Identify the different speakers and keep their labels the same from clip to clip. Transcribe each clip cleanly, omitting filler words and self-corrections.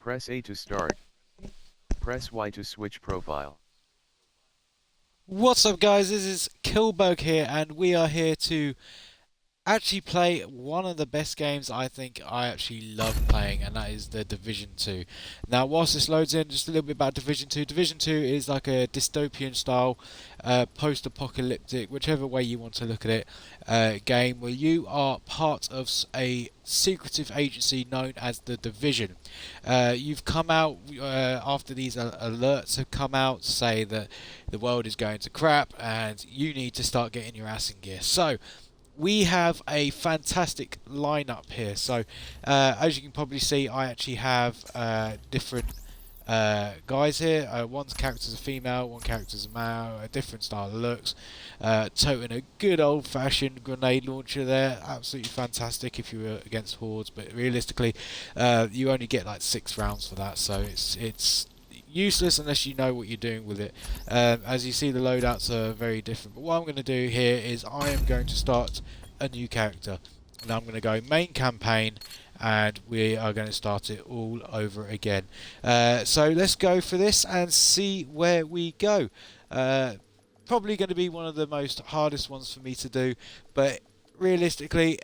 Speaker 1: Press A to start. Press Y to switch profile.
Speaker 2: What's up, guys? This is Killbug here, and we are here to actually play one of the best games I think I actually love playing, and that is the Division 2. Now, whilst this loads in, just a little bit about Division 2. Division 2 is like a dystopian style, post-apocalyptic, whichever way you want to look at it, game where you are part of a secretive agency known as the Division. You've come out after these alerts have come out to say that the world is going to crap and you need to start getting your ass in gear. So we have a fantastic lineup here. So as you can probably see, I actually have different guys here. One's character's a female, one character's a male, a different style of looks. Toting a good old-fashioned grenade launcher there, absolutely fantastic if you were against hordes. But realistically, you only get like 6 rounds for that, so it's useless unless you know what you're doing with it. As you see, the loadouts are very different, but what I'm going to do here is I am going to start a new character, and I'm going to go main campaign, and we are going to start it all over again. So let's go for this and see where we go. Probably going to be one of the most hardest ones for me to do, but realistically,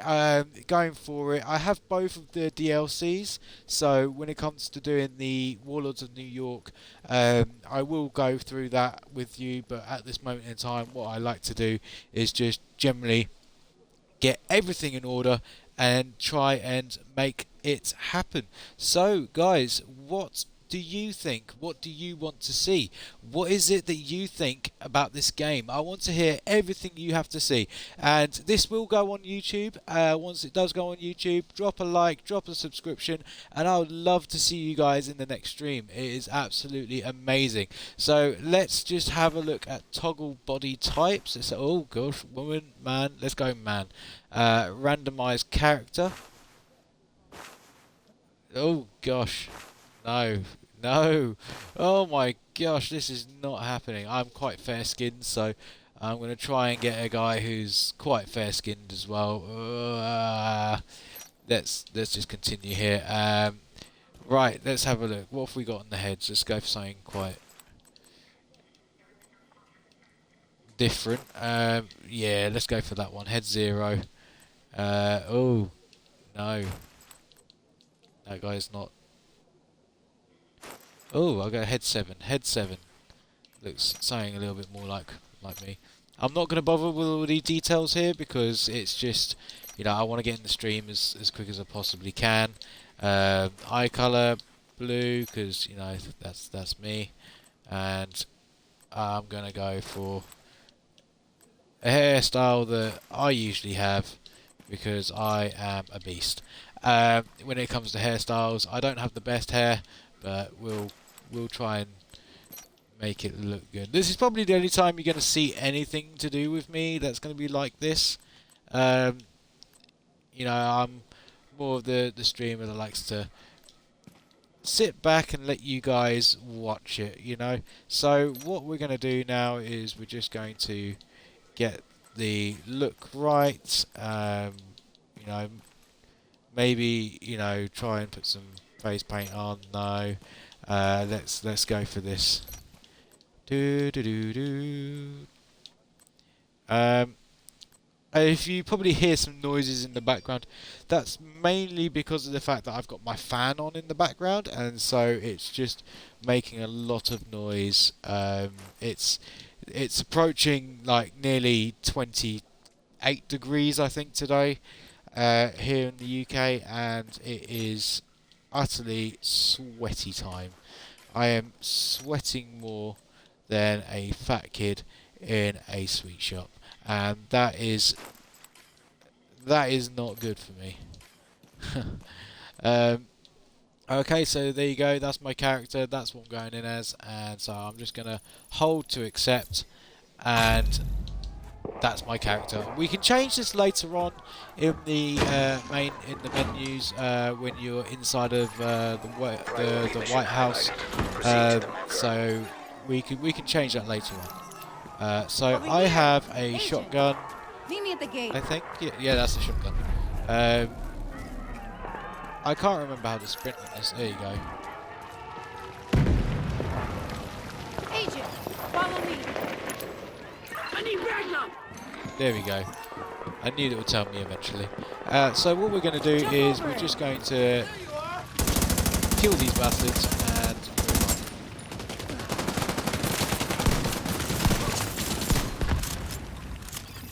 Speaker 2: going for it, I have both of the DLCs, so when it comes to doing the Warlords of New York, I will go through that with you, but at this moment in time, what I like to do is just generally get everything in order and try and make it happen. So guys, what do you think? What do you want to see? What is it that you think about this game? I want to hear everything you have to see, and this will go on YouTube. Once it does go on YouTube, drop a like, drop a subscription, and I would love to see you guys in the next stream. It is absolutely amazing. So let's just have a look at toggle body types. It's, oh gosh, woman, man, let's go man. Randomized character. Oh gosh, no, oh my gosh, this is not happening. I'm quite fair skinned, so I'm going to try and get a guy who's quite fair skinned as well. Let's just continue here. Right, let's have a look. What have we got on the heads? Let's go for something quite different. Yeah, let's go for that one. Head 0. Oh no, that guy's not. Oh, I got head 7. Head 7 looks something a little bit more like me. I'm not going to bother with all the details here because it's just, you know, I want to get in the stream as quick as I possibly can. Eye color blue because, you know, that's me, and I'm going to go for a hairstyle that I usually have because I am a beast. When it comes to hairstyles, I don't have the best hair, but we'll try and make it look good. This is probably the only time you're going to see anything to do with me that's going to be like this. You know, I'm more of the streamer that likes to sit back and let you guys watch it, you know. So what we're going to do now is we're just going to get the look right. You know, maybe, you know, try and put some face paint on. No, let's go for this. If you probably hear some noises in the background, that's mainly because of the fact that I've got my fan on in the background, and so it's just making a lot of noise. It's approaching like nearly 28 degrees, I think, today here in the UK, and it is utterly sweaty time. I am sweating more than a fat kid in a sweet shop, and that is not good for me. Okay, so there you go, that's my character, that's what I'm going in as, and so I'm just going to hold to accept, and that's my character. We can change this later on in the menus when you're inside of the White House. So we can change that later on. So I have a shotgun.
Speaker 3: Meet me at the gate.
Speaker 2: I think yeah, that's a shotgun. I can't remember how to sprint on this. There you go. There we go. I knew that would tell me eventually. So what we're going to do is we're just going to kill these bastards and move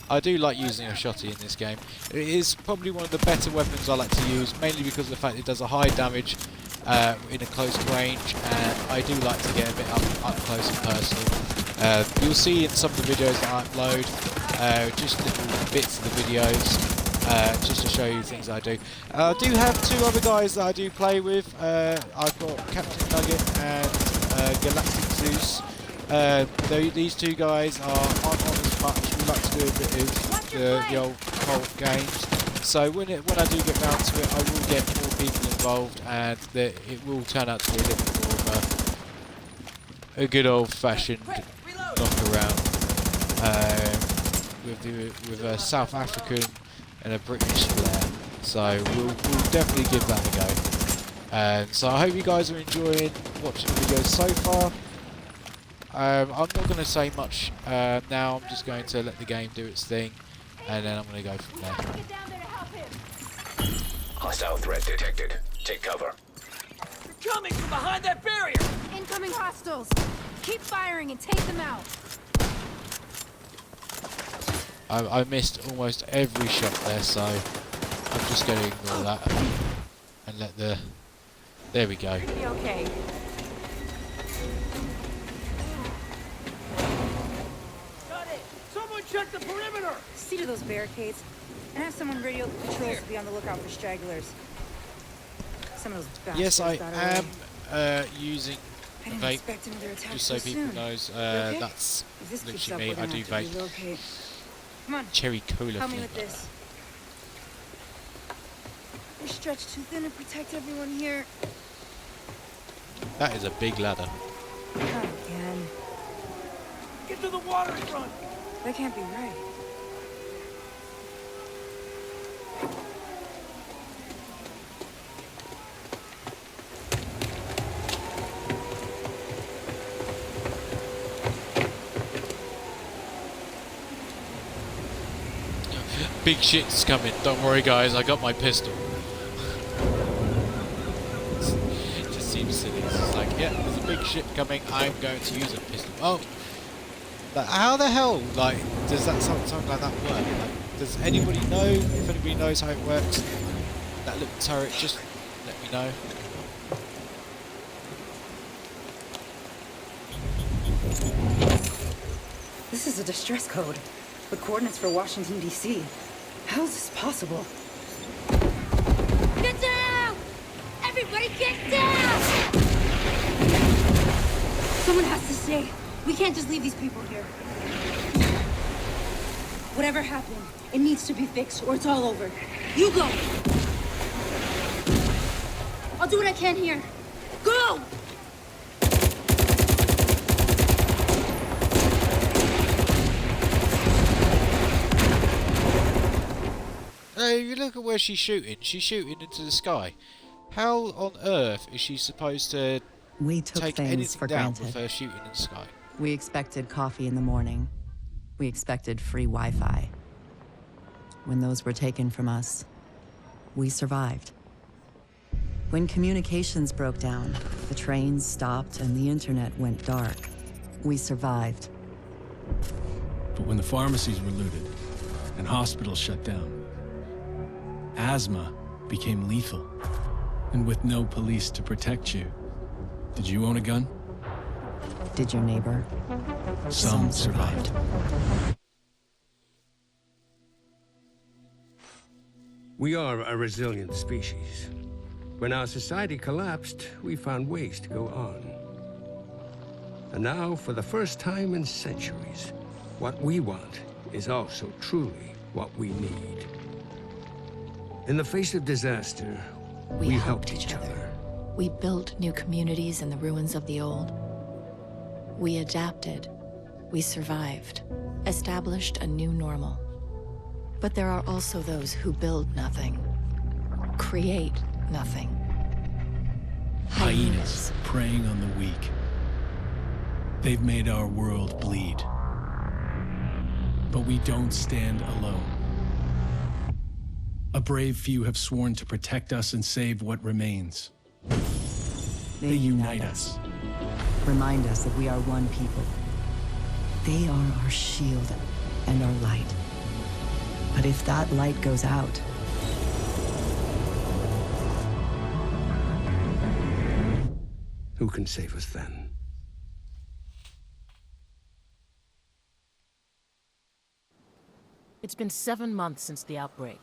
Speaker 2: on. I do like using a shotty in this game. It is probably one of the better weapons I like to use, mainly because of the fact it does a high damage in a close range, and I do like to get a bit up close and personal. You'll see in some of the videos that I upload, just little bits of the videos, just to show you things I do. I do have two other guys that I do play with. I've got Captain Nugget and Galactic Zeus. These two guys aren't on as much. We like to do a bit of the old Colt games. So when I do get round to it, I will get more people involved, and it will turn out to be a little bit more of a good old-fashioned knock around with a South African and a British flair. So we'll definitely give that a go. So I hope you guys are enjoying watching the videos so far. I'm not going to say much now. I'm just going to let the game do its thing, and then I'm going to go from there.
Speaker 3: Hostile threat detected. Take cover.
Speaker 4: They're coming from behind that barrier!
Speaker 5: Incoming hostiles! Keep firing and take them out!
Speaker 2: I missed almost every shot there, so I'm just going to ignore that and let the... There we go.
Speaker 5: Be okay.
Speaker 4: Got it! Someone check the perimeter!
Speaker 5: See to those barricades, and have someone radio the patrols to be on the lookout for stragglers. Some of those bastards
Speaker 2: Yes, I
Speaker 5: got
Speaker 2: am
Speaker 5: away.
Speaker 2: Using
Speaker 5: I
Speaker 2: a
Speaker 5: didn't
Speaker 2: vape,
Speaker 5: expect another attack
Speaker 2: just so
Speaker 5: so
Speaker 2: people
Speaker 5: soon.
Speaker 2: knows.
Speaker 5: okay?
Speaker 2: That's
Speaker 5: If this keeps up,
Speaker 2: literally me.
Speaker 5: we're
Speaker 2: I
Speaker 5: gonna
Speaker 2: do
Speaker 5: have to
Speaker 2: vape.
Speaker 5: relocate. Come on,
Speaker 2: Cherry cola
Speaker 5: help me
Speaker 2: flavour.
Speaker 5: with this. We're stretched too thin to protect everyone here.
Speaker 2: That is a big ladder.
Speaker 5: Not again.
Speaker 4: Get to the waterfront!
Speaker 5: That can't be right.
Speaker 2: Big shit's coming. Don't worry, guys. I got my pistol. It just seems silly. It's just like, yeah, there's a big ship coming. I'm going to use a pistol. Oh, but how the hell, like, does that something like that work? Like, does anybody know? If anybody knows how it works, that little turret, just let me know.
Speaker 5: This is a distress code, with coordinates for Washington, D.C. How is this possible?
Speaker 6: Get down! Everybody get down! Someone has to stay. We can't just leave these people here. Whatever happened, it needs to be fixed or it's all over. You go! I'll do what I can here. Go!
Speaker 2: You look at where she's shooting. She's shooting into the sky. How on earth is she supposed to
Speaker 7: We took
Speaker 2: take
Speaker 7: things
Speaker 2: anything
Speaker 7: for
Speaker 2: down
Speaker 7: granted.
Speaker 2: with her shooting in the sky?
Speaker 7: We expected coffee in the morning. We expected free Wi-Fi. When those were taken from us, we survived. When communications broke down, the trains stopped and the internet went dark, we survived.
Speaker 8: But when the pharmacies were looted and hospitals shut down, asthma became lethal. And with no police to protect you, did you own a gun?
Speaker 7: Did your neighbor?
Speaker 8: Some survived.
Speaker 9: We are a resilient species. When our society collapsed, we found ways to go on. And now, for the first time in centuries, what we want is also truly what we need. In the face of disaster, we helped each other.
Speaker 10: We built new communities in the ruins of the old. We adapted. We survived. Established a new normal. But there are also those who build nothing. Create nothing.
Speaker 8: Hyenas preying on the weak. They've made our world bleed. But we don't stand alone. A brave few have sworn to protect us and save what remains. They unite us.
Speaker 7: Remind us that we are one people. They are our shield and our light. But if that light goes out,
Speaker 9: Who can save us then?
Speaker 11: It's been 7 months since the outbreak.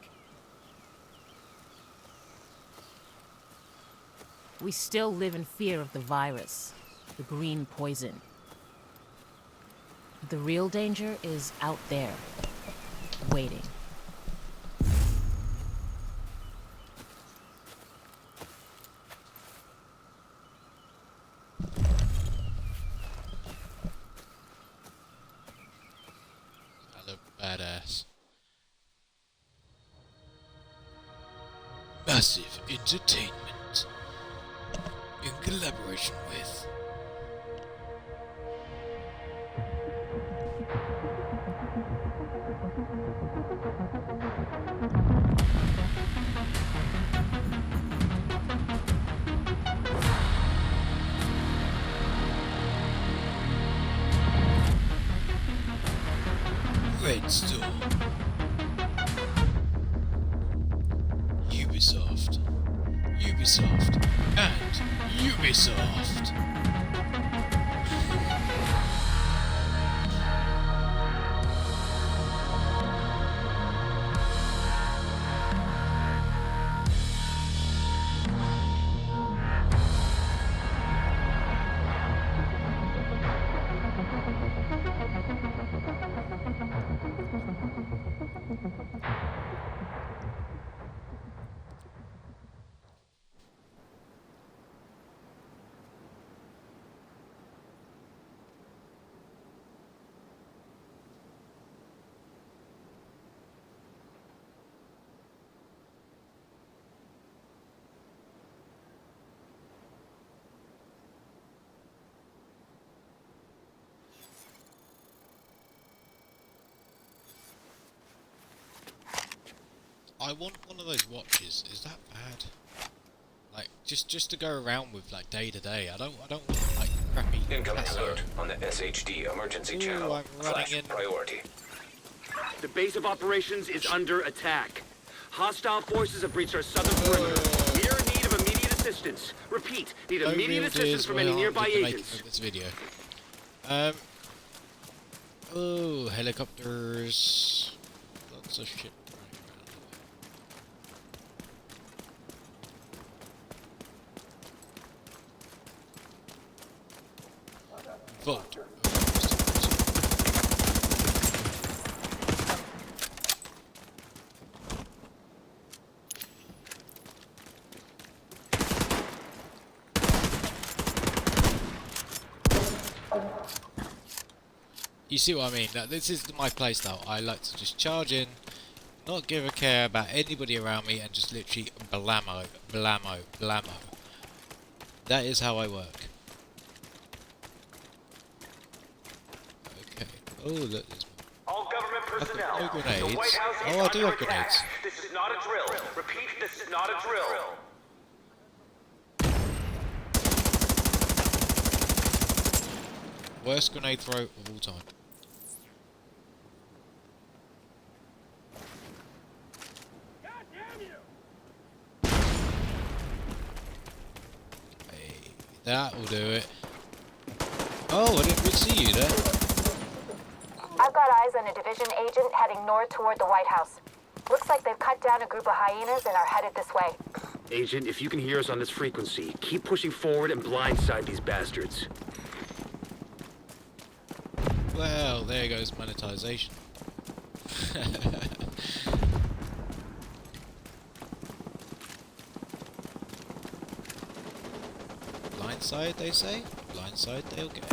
Speaker 11: We still live in fear of the virus, the green poison. The real danger is out there, waiting.
Speaker 2: I look badass. Massive entertainment in collaboration with Red Store, Ubisoft, and Ubisoft. I want one of those watches. Is that bad? Like just to go around with like day to day. I don't want like crappy.
Speaker 3: Incoming alert on the SHD emergency
Speaker 2: Ooh,
Speaker 3: channel.
Speaker 2: I'm
Speaker 3: Flash
Speaker 2: running in.
Speaker 3: priority.
Speaker 4: The base of operations is under attack. Hostile forces have breached our southern perimeter. We are in need of immediate assistance. Repeat, need
Speaker 2: No
Speaker 4: immediate
Speaker 2: real
Speaker 4: assistance
Speaker 2: dears
Speaker 4: from
Speaker 2: were
Speaker 4: any
Speaker 2: harmed
Speaker 4: nearby
Speaker 2: in the making
Speaker 4: agents.
Speaker 2: of this video. Oh, helicopters. Lots of shit running around. Vote. You see what I mean? Now, this is my playstyle. I like to just charge in, not give a care about anybody around me, and just literally blammo, blammo, blammo. That is how I work. Okay. Oh, look, there's
Speaker 3: All government personnel.
Speaker 2: no grenades.
Speaker 3: The White House is
Speaker 2: Oh, I do
Speaker 3: under
Speaker 2: have
Speaker 3: attack.
Speaker 2: grenades.
Speaker 3: This is not a drill. Repeat, this is not a drill.
Speaker 2: Worst grenade throw of all time.
Speaker 4: God damn you!
Speaker 2: Hey, that will do it. Oh, I didn't really see you there.
Speaker 10: I've got eyes on a division agent heading north toward the White House. Looks like they've cut down a group of hyenas and are headed this way.
Speaker 4: Agent, if you can hear us on this frequency, keep pushing forward and blindside these bastards.
Speaker 2: Well, there goes monetization. Blindside, they say? Blindside, they'll get.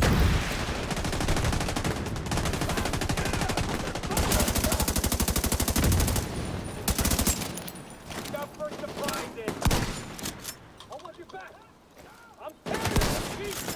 Speaker 4: Got first surprise in. I want you back. I'm carrying the pieces.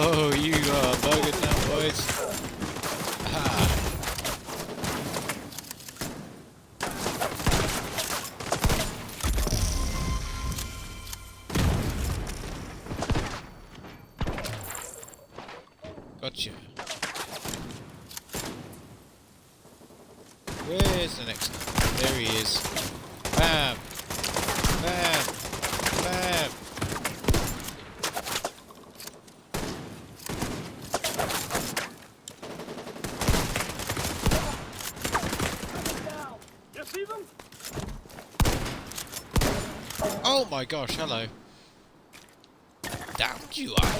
Speaker 2: Oh, you are bugging now, boys. Ha. Gotcha. Where's the next one? There he is. Bam! Bam! Bam!
Speaker 4: You see them?
Speaker 2: Oh my gosh, hello. Downed you are.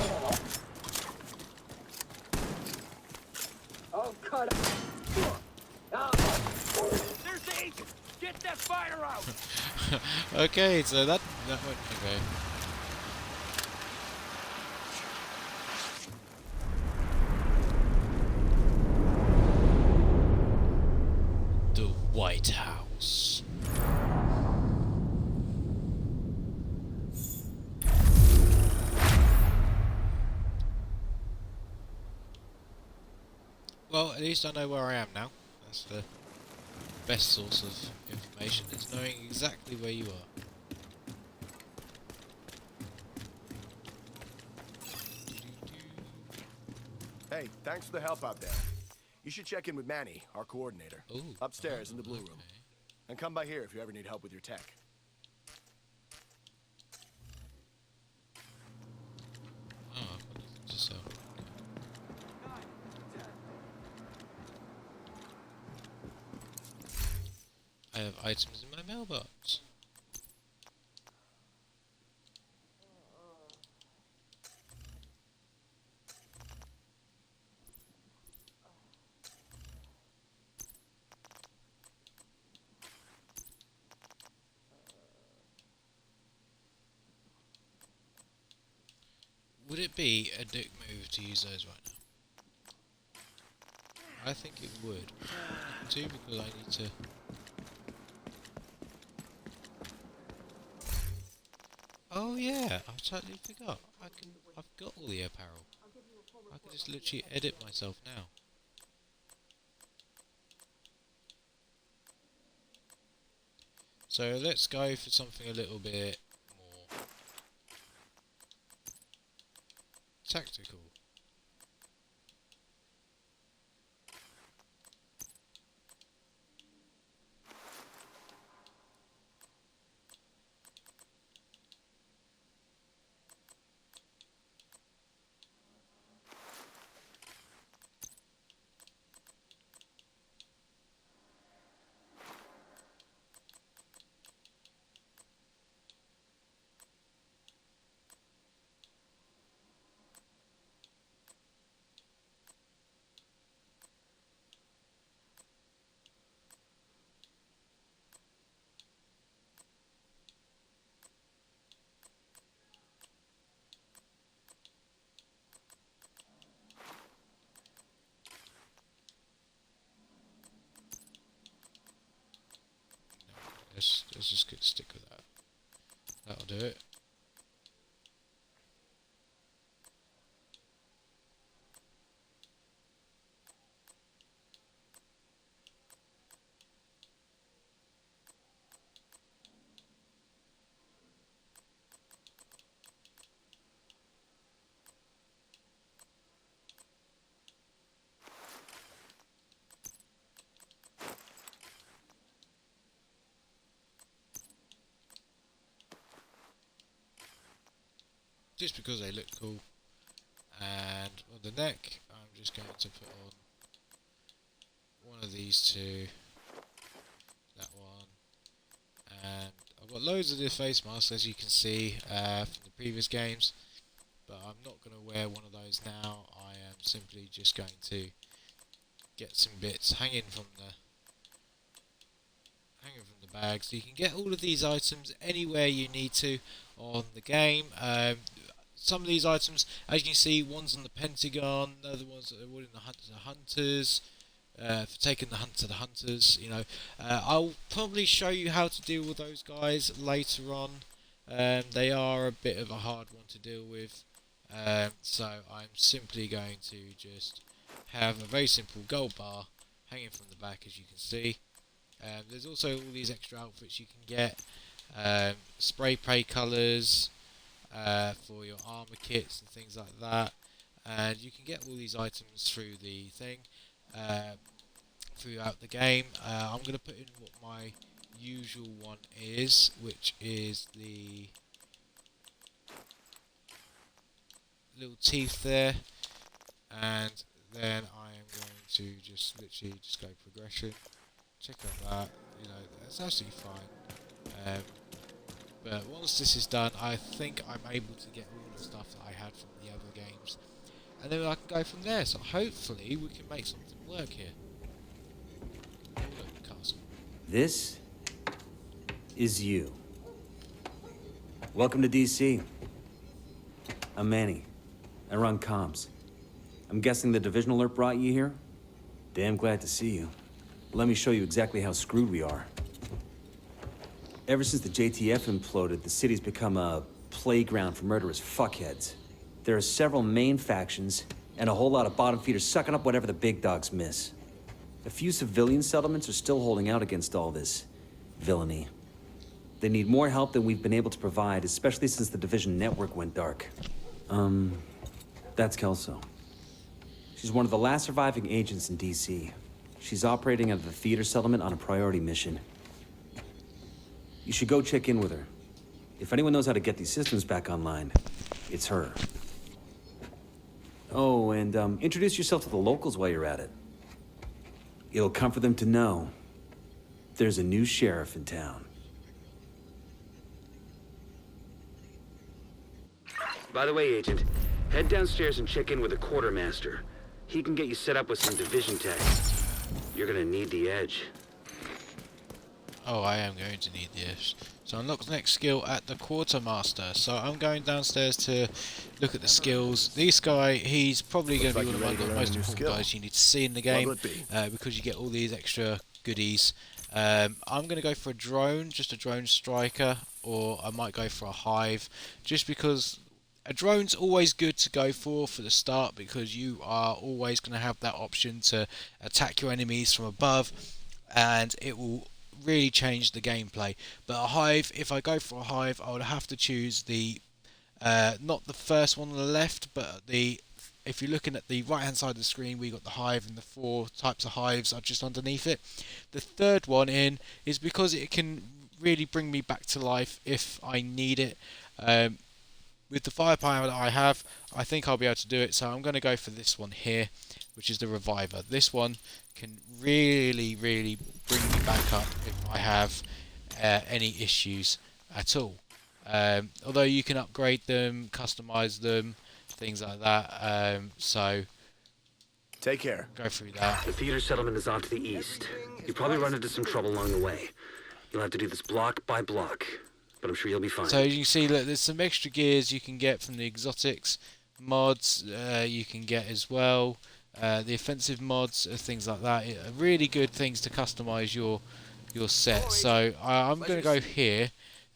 Speaker 4: Oh, cut it. There's the agent. Get that fighter out.
Speaker 2: Okay, so that went okay. The White House. Well, at least I know where I am now. That's the best source of information, is knowing exactly where you are.
Speaker 12: Hey, thanks for the help out there. You should check in with Manny, our coordinator.
Speaker 2: Ooh,
Speaker 12: upstairs in the blue room. And come by here if you ever need help with your tech.
Speaker 2: Oh, I've got nothing to sell. I have items in my mailbox. Would it be a dick move to use those right now? I think it would. Too, because I need to. Oh yeah, I totally forgot. I've got all the apparel. I can just literally edit myself now. So let's go for something a little bit more tactical. Let's just stick with that. That'll do it. Just because they look cool. And on the neck, I'm just going to put on one of these two, that one, and I've got loads of the face masks, as you can see from the previous games, but I'm not going to wear one of those now. I am simply just going to get some bits hanging from the bag, so you can get all of these items anywhere you need to on the game. Some of these items, as you can see, one's on the Pentagon, the other ones are in the Hunters, for taking the hunt to the Hunters. You know, I'll probably show you how to deal with those guys later on. They are a bit of a hard one to deal with, So I'm simply going to just have a very simple gold bar hanging from the back, as you can see. There's also all these extra outfits you can get, spray paint colours for your armour kits and things like that, and you can get all these items through the thing throughout the game. I'm going to put in what my usual one is, which is the little teeth there, and then I am going to just literally just go progression. Check out that, you know, that's absolutely fine. But once this is done, I think I'm able to get all the stuff that I had from the other games, and then I can go from there. So hopefully we can make something work here. Oh look, castle.
Speaker 13: This is you. Welcome to DC. I'm Manny. I run comms. I'm guessing the division alert brought you here? Damn glad to see you. Let me show you exactly how screwed we are. Ever since the JTF imploded, the city's become a playground for murderous fuckheads. There are several main factions, and a whole lot of bottom feeders sucking up whatever the big dogs miss. A few civilian settlements are still holding out against all this villainy. They need more help than we've been able to provide, especially since the division network went dark. That's Kelso. She's one of the last surviving agents in DC. She's operating out of the theater settlement on a priority mission. You should go check in with her. If anyone knows how to get these systems back online, it's her. Oh, and introduce yourself to the locals while you're at it. It'll comfort them to know there's a new sheriff in town.
Speaker 4: By the way, Agent, head downstairs and check in with the quartermaster. He can get you set up with some division tech. You're gonna need the edge.
Speaker 2: Oh, I am going to need the edge. So unlock the next skill at the quartermaster. So I'm going downstairs to look at the skills. This guy, he's probably going to be one of the most important guys you need to see in the game, because you get all these extra goodies. I'm going to go for a drone, just a drone striker, or I might go for a hive, just because a drone's always good to go for the start, because you are always going to have that option to attack your enemies from above, and it will really change the gameplay. But a hive, if I go for a hive, I would have to choose the not the first one on the left, but if you're looking at the right hand side of the screen, we got the hive, and the 4 types of hives are just underneath it. The third one in is because it can really bring me back to life if I need it. With the firepower that I have, I think I'll be able to do it, so I'm going to go for this one here, which is the reviver. This one can really bring me back up if I have any issues at all. Although you can upgrade them, customize them, things like that. So
Speaker 12: take care.
Speaker 2: Go through that.
Speaker 4: The theater settlement is off to the east. You probably run into some trouble along the way. You'll have to do this block by block, but I'm sure you'll be fine.
Speaker 2: So you can see that there's some extra gears you can get from the exotics mods. You can get as well. The offensive mods, things like that, are really good things to customize your set. So I'm going to go here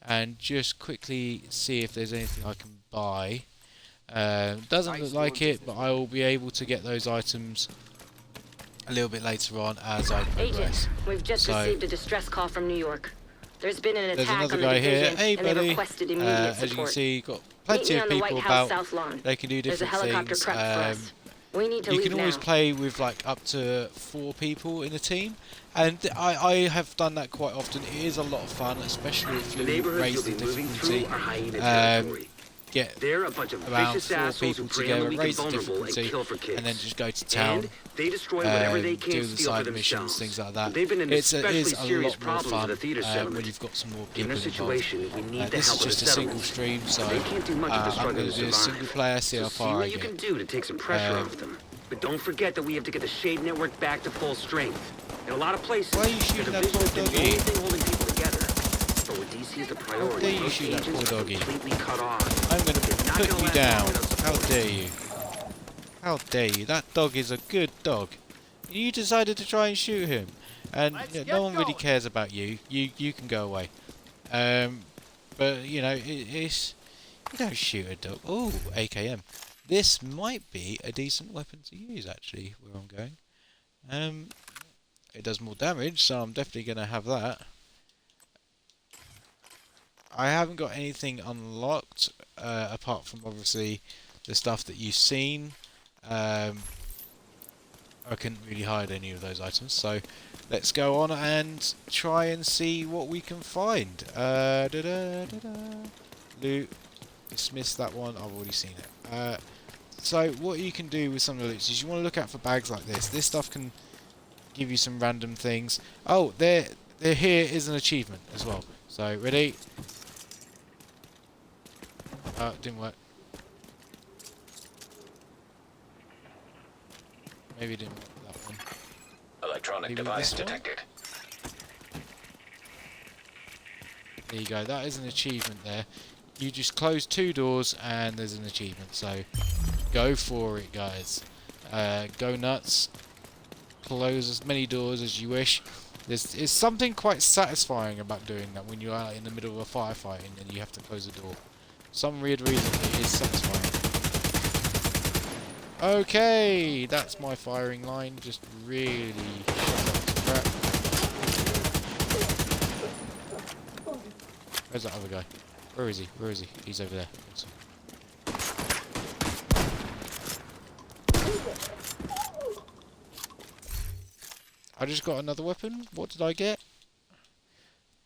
Speaker 2: and just quickly see if there's anything I can buy. Doesn't look like it, but I will be able to get those items a little bit later on as I progress.
Speaker 14: Agent, we've just received a distress call from New York. There's been an attack on the division,
Speaker 2: hey,
Speaker 14: and they requested immediate support.
Speaker 2: As you can see, got plenty of people about. They can do different things.
Speaker 14: There's a helicopter prepped for us. We need to leave now.
Speaker 2: You can always play with like up to 4 people in a team, and I have done that quite often. It is a lot of fun, especially if you raise the difficulty. Get around 4 people together, raise the difficulty, and then just go to town, do the side missions, things like that. It is a lot more fun when you've got some more people involved. This is just a single stream, so I'm going to do a single player, see how far I get.
Speaker 4: See what you can do to take some pressure off them. But don't forget that we have to get the Shade Network back to full strength. In a lot of places,
Speaker 2: why are you shooting that poor doggy?
Speaker 4: But with DC as the priority,
Speaker 2: how dare you shoot that poor doggy?
Speaker 4: Cut off.
Speaker 2: I'm going to put you down. How dare you? How dare you? That dog is a good dog. You decided to try and shoot him, and no one really cares about you. You can go away. But you know, it's You don't shoot a dog. Oh, AKM. This might be a decent weapon to use, actually, where I'm going. It does more damage, so I'm definitely going to have that. I haven't got anything unlocked, apart from, obviously, the stuff that you've seen. I couldn't really hide any of those items, so let's go on and try and see what we can find. Loot. Dismiss that one, I've already seen it. So what you can do with some of the loots is you want to look out for bags like this. This stuff can give you some random things. Oh, there here is an achievement as well. So, ready? Didn't work. Maybe it didn't work that one.
Speaker 3: Electronic
Speaker 2: Maybe
Speaker 3: device
Speaker 2: this one?
Speaker 3: detected.
Speaker 2: There you go, that is an achievement there. You just close 2 doors and there's an achievement, so go for it, guys. Go nuts. Close as many doors as you wish. There's something quite satisfying about doing that when you are in the middle of a firefight and you have to close a door. Some weird reason it is satisfying. Okay, that's my firing line. Just really shut up to crap. Where's that other guy? Where is he? Where is he? He's over there. Awesome. I just got another weapon. What did I get?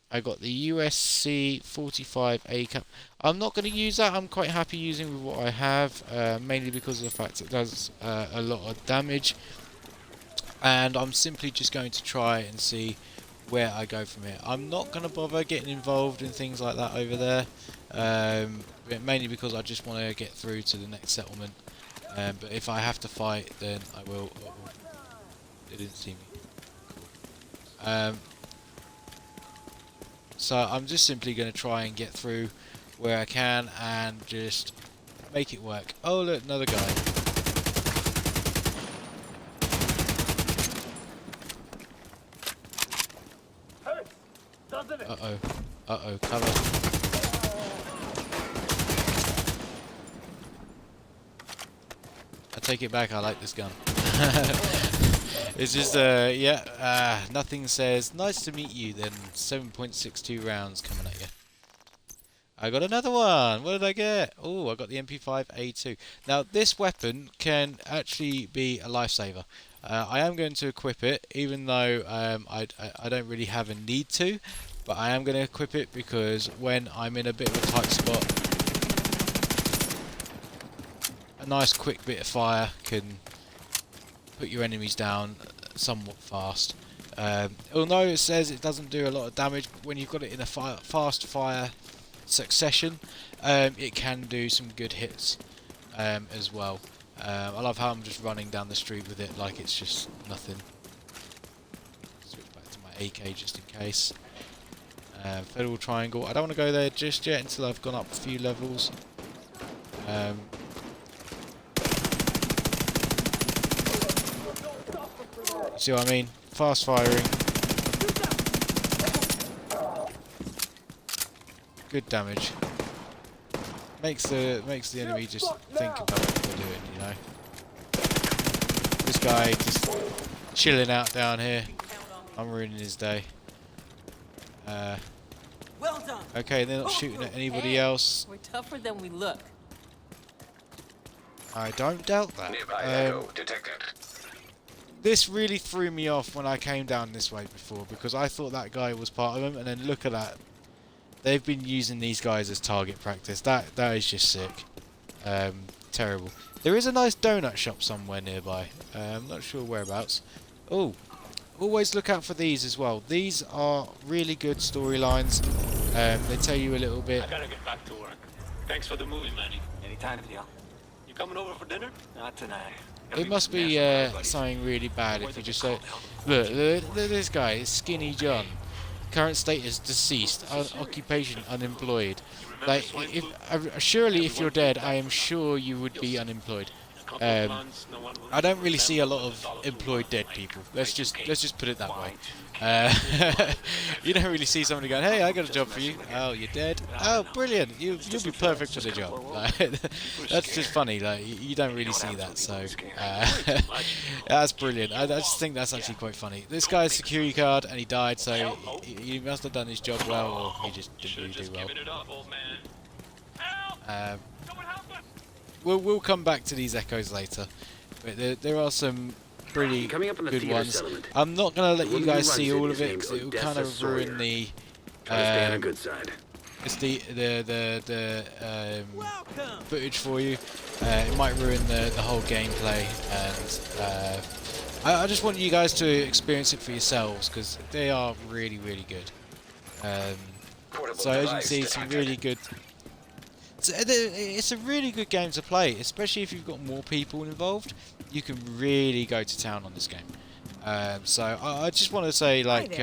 Speaker 2: I got the USC 45 A2. I'm not going to use that. I'm quite happy using with what I have, mainly because of the fact it does a lot of damage. And I'm simply just going to try and see where I go from here. I'm not going to bother getting involved in things like that over there, mainly because I just want to get through to the next settlement. But if I have to fight, then I will. Oh, they didn't see me. So I'm just simply going to try and get through where I can and just make it work. Oh look, another guy. Uh-oh. Uh-oh, cover. I take it back, I like this gun. It's just, nothing says, nice to meet you, then 7.62 rounds coming at you. I got another one! What did I get? Oh, I got the Mp5 A2. Now, this weapon can actually be a lifesaver. I am going to equip it, even though I don't really have a need to. But I am going to equip it because when I'm in a bit of a tight spot, a nice quick bit of fire can put your enemies down somewhat fast. Although it says it doesn't do a lot of damage, when you've got it in a fast fire succession, it can do some good hits as well. I love how I'm just running down the street with it like it's just nothing. Switch back to my AK just in case. Federal Triangle. I don't want to go there just yet until I've gone up a few levels. See what I mean? Fast firing. Good damage. Makes the enemy just think about what they're doing, you know. This guy just chilling out down here. I'm ruining his day. Okay, they're not shooting at anybody else.
Speaker 11: We're tougher than we look.
Speaker 2: I don't doubt that.
Speaker 3: Nearby echo detected.
Speaker 2: This really threw me off when I came down this way before, because I thought that guy was part of them, and then look at that. They've been using these guys as target practice. That is just sick. Terrible. There is a nice donut shop somewhere nearby. I'm not sure whereabouts. Oh, always look out for these as well. These are really good storylines. They tell you a little bit.
Speaker 15: I gotta get back to work. Thanks for the movie, Manny. Anytime, deal. You coming over for dinner? Not tonight.
Speaker 2: It must be something really bad if you just say, look, this guy is Skinny John. Current status deceased. Occupation unemployed. Like, surely if you're dead, I am sure you would be unemployed. I don't really see a lot of employed dead people. Let's just put it that way. You don't really see somebody going, "Hey, I got a job for you." "Oh, you're dead." "Oh, brilliant! You'll be perfect for the job." That's just funny. Like you don't really see that, so that's brilliant. I just think that's actually quite funny. This guy's security card, and he died, so he must have done his job well, or he just didn't really do well. We'll come back to these echoes later, but there are some pretty good ones. I'm not going to let you guys see all of it, because it will kind of ruin the footage for you. It might ruin the whole gameplay, and I just want you guys to experience it for yourselves, because they are really good. So as you can see, some really good. It's a really good game to play, especially if you've got more people involved. You can really go to town on this game. So I just want to say, like,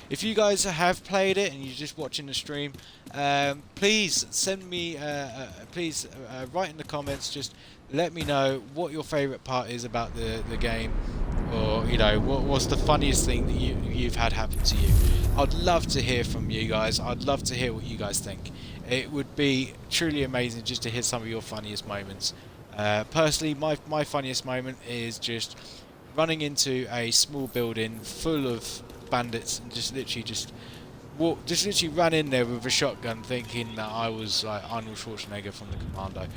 Speaker 2: if you guys have played it and you're just watching the stream, please send me, write in the comments. Just let me know what your favourite part is about the game, or you know what's the funniest thing that you've had happen to you. I'd love to hear from you guys. I'd love to hear what you guys think. It would be truly amazing just to hear some of your funniest moments. Personally, my funniest moment is just running into a small building full of bandits and just literally ran in there with a shotgun, thinking that I was like Arnold Schwarzenegger from the Commando.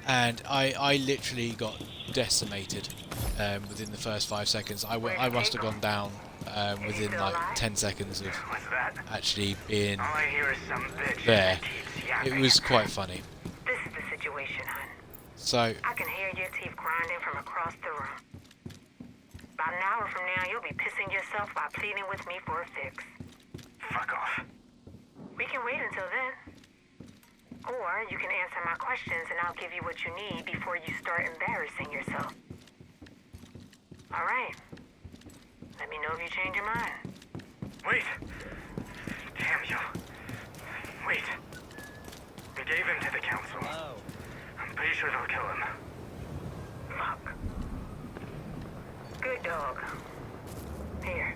Speaker 2: And I literally got decimated within the first 5 seconds. I must have gone down within like 10 seconds of actually being there. It was quite funny.
Speaker 16: This is the situation, hon.
Speaker 2: So
Speaker 16: I can hear your teeth grinding from across the room. About an hour from now, you'll be pissing yourself by pleading with me for a fix.
Speaker 17: Fuck off.
Speaker 16: We can wait until then. Or you can answer my questions and I'll give you what you need before you start embarrassing yourself. Alright. Let me know if you change your mind.
Speaker 17: Wait! Damn you. Wait. We gave him to the council. I'm pretty sure they'll kill him.
Speaker 16: Fuck. Good dog. Here.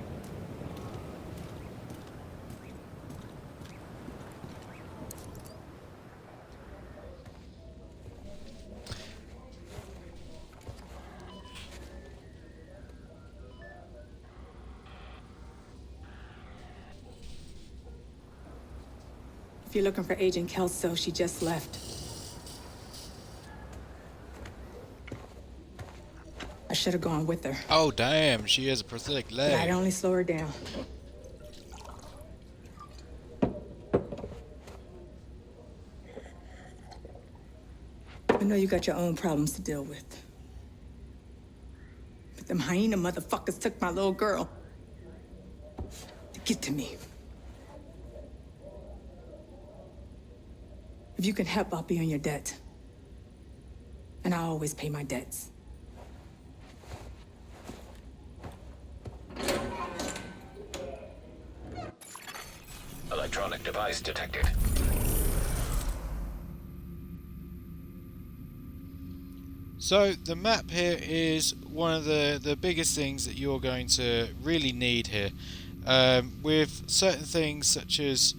Speaker 6: If you're looking for Agent Kelso, she just left. I should have gone with her.
Speaker 2: oh damn, she has a prosthetic
Speaker 6: But
Speaker 2: leg.
Speaker 6: I'd only slow her down. I know you got your own problems to deal with. But them hyena motherfuckers took my little girl. To get to me. If you can help, I'll be on your debt. And I always pay my debts.
Speaker 3: Electronic device detected.
Speaker 2: So the map here is one of the biggest things that you're going to really need here, with certain things such as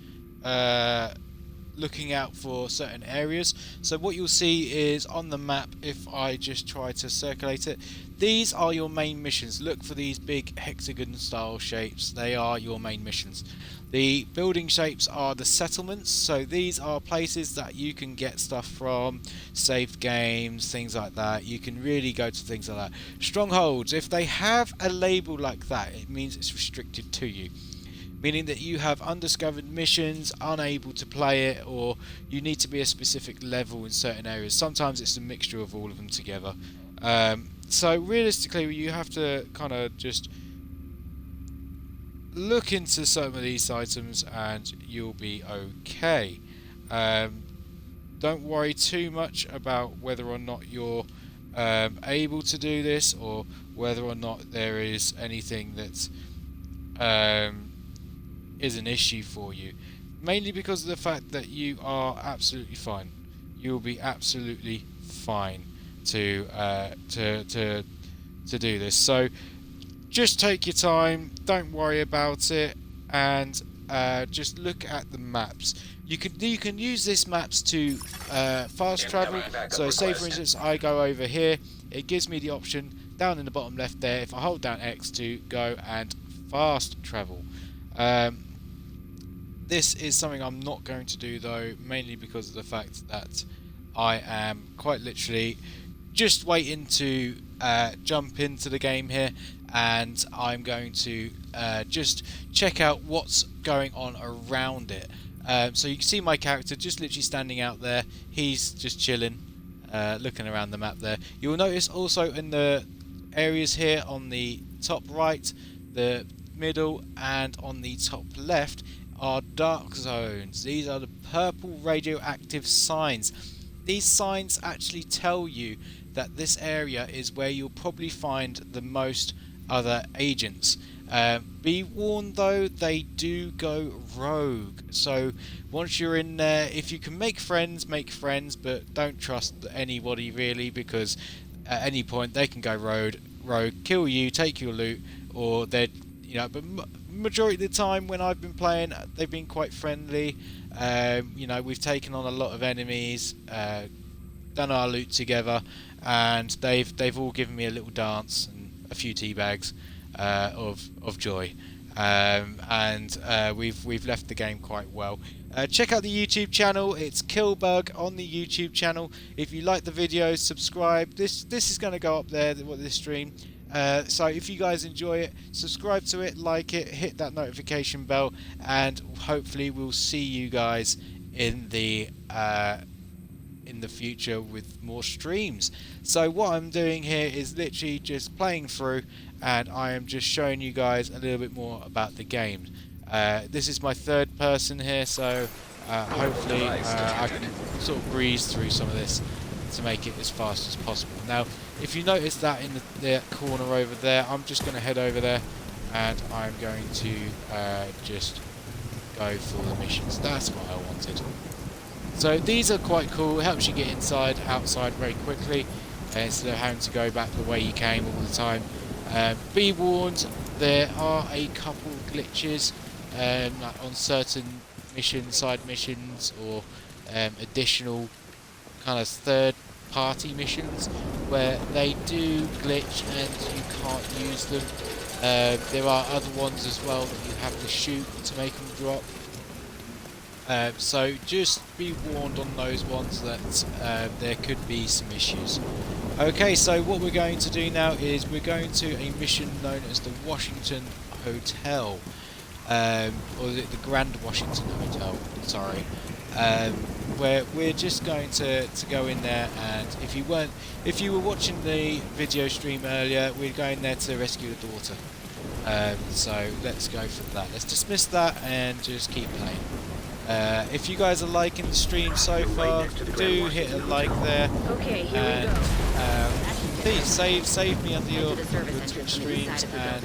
Speaker 2: looking out for certain areas. So what you'll see is on the map, if I just try to circulate it, these are your main missions. Look for these big hexagon style shapes. They are your main missions. The building shapes are the settlements, so these are places that you can get stuff from, saved games, things like that. You can really go to things like that. Strongholds, if they have a label like that, it means it's restricted to you, meaning that you have undiscovered missions, unable to play it, or you need to be a specific level in certain areas. Sometimes it's a mixture of all of them together. So realistically, you have to kind of just look into some of these items and you'll be okay. Don't worry too much about whether or not you're able to do this, or whether or not there is anything that is an issue for you, mainly because of the fact that you are absolutely fine. you will be absolutely fine to do this. So just take your time, don't worry about it, and just look at the maps. You can use this maps to fast travel. So say for instance I go over here, it gives me the option down in the bottom left there, if I hold down X, to go and fast travel. This is something I'm not going to do though, mainly because of the fact that I am quite literally just waiting to jump into the game here, and I'm going to just check out what's going on around it. So you can see my character just literally standing out there. He's just chilling, looking around the map there. You will notice also in the areas here on the top right, the middle, and on the top left are dark zones. These are the purple radioactive signs. These signs actually tell you that this area is where you'll probably find the most other agents. Be warned though, they do go rogue. So once you're in there, if you can make friends, but don't trust anybody really, because at any point they can go rogue, kill you, take your loot, or they're, you know, but majority of the time when I've been playing, they've been quite friendly. You know, we've taken on a lot of enemies, done our loot together, and they've all given me a little dance and a few tea bags of joy, and we've left the game quite well. Check out the YouTube channel. It's Killbug on the YouTube channel. If you like the videos, subscribe. This is going to go up there, this stream. So if you guys enjoy it, subscribe to it, like it, hit that notification bell, and hopefully we'll see you guys in the future with more streams. So what I'm doing here is literally just playing through, and I am just showing you guys a little bit more about the game. This is my third person here, so hopefully I can sort of breeze through some of this to make it as fast as possible. Now if you notice that in the corner over there, I'm just going to head over there, and I'm going to just go for the missions. That's what I wanted. So these are quite cool. It helps you get inside, outside very quickly, instead of having to go back the way you came all the time. Be warned, there are a couple of glitches like on certain missions, side missions, or additional kind of third-party missions where they do glitch and you can't use them. There are other ones as well that you have to shoot to make them drop. So just be warned on those ones that there could be some issues. Okay, so what we're going to do now is we're going to a mission known as the Washington Hotel, or is it the Grand Washington Hotel, sorry, where we're just going to go in there, and if you were watching the video stream earlier, we're going there to rescue the daughter. So let's go for that. Let's dismiss that and just keep playing. If you guys are liking the stream so far, do hit a like there.
Speaker 14: Okay, here
Speaker 2: and,
Speaker 14: we go.
Speaker 2: Please save me under your Twitch streams, and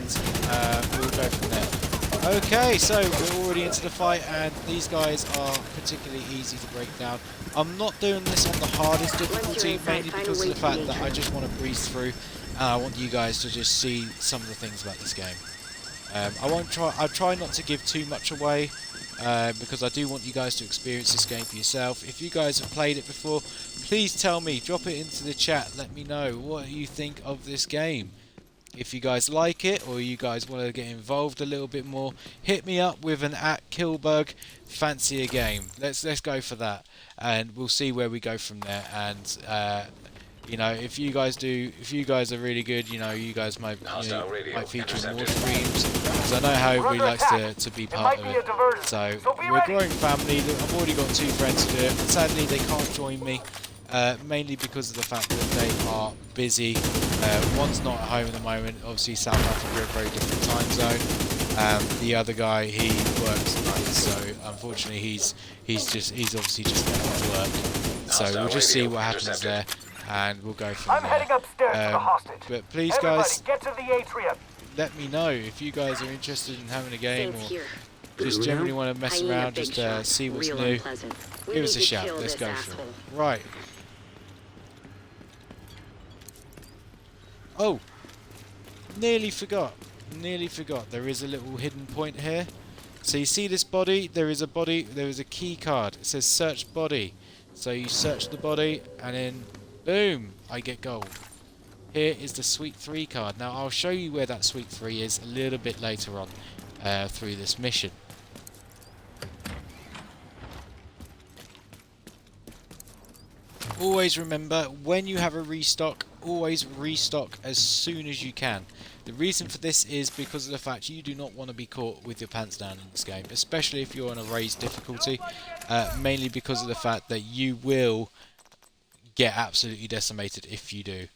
Speaker 2: we'll go from there. Okay, so we're already into the fight, and these guys are particularly easy to break down. I'm not doing this on the hardest difficulty, mainly because of the fact that I just want to breeze through, and I want you guys to just see some of the things about this game. I try not to give too much away, because I do want you guys to experience this game for yourself. If you guys have played it before, please tell me, drop it into the chat, let me know what you think of this game. If you guys like it, or you guys want to get involved a little bit more, hit me up with an @Killbug. Fancy a game. Let's go for that, and we'll see where we go from there. And you know, if you guys are really good, you know, you guys might feature in more streams, because I know how everybody likes to be part of it. So we're a growing family. I've already got 2 friends to do it. Sadly, they can't join me, mainly because of the fact that they are busy. One's not at home at the moment. Obviously, South Africa, a very different time zone. The other guy, he works nights, so unfortunately, he's obviously just going to work. So we'll just see what happens there, and we'll go from there.
Speaker 17: I'm heading upstairs to the hostage.
Speaker 2: But please,
Speaker 17: Everybody,
Speaker 2: guys,
Speaker 17: get to the atrium.
Speaker 2: let me know if you guys are interested in having a game, just generally want to mess
Speaker 14: Hyena
Speaker 2: around,
Speaker 14: big
Speaker 2: just
Speaker 14: shot.
Speaker 2: see what's
Speaker 14: Real
Speaker 2: new.
Speaker 14: unpleasant. We
Speaker 2: Give us
Speaker 14: need
Speaker 2: a
Speaker 14: to
Speaker 2: shout.
Speaker 14: kill
Speaker 2: Let's
Speaker 14: this
Speaker 2: go for
Speaker 14: asshole.
Speaker 2: it. Right. Oh, nearly forgot. Nearly forgot. There is a little hidden point here. So you see this body? There is a body. There is a key card. It says search body. So you search the body, and then boom, I get gold. Here is the Suite 3 card. Now I'll show you where that Suite 3 is a little bit later on through this mission. Always remember, when you have a restock, always restock as soon as you can. The reason for this is because of the fact you do not want to be caught with your pants down in this game, especially if you're on a raised difficulty, mainly because of the fact that you will get absolutely decimated if you do.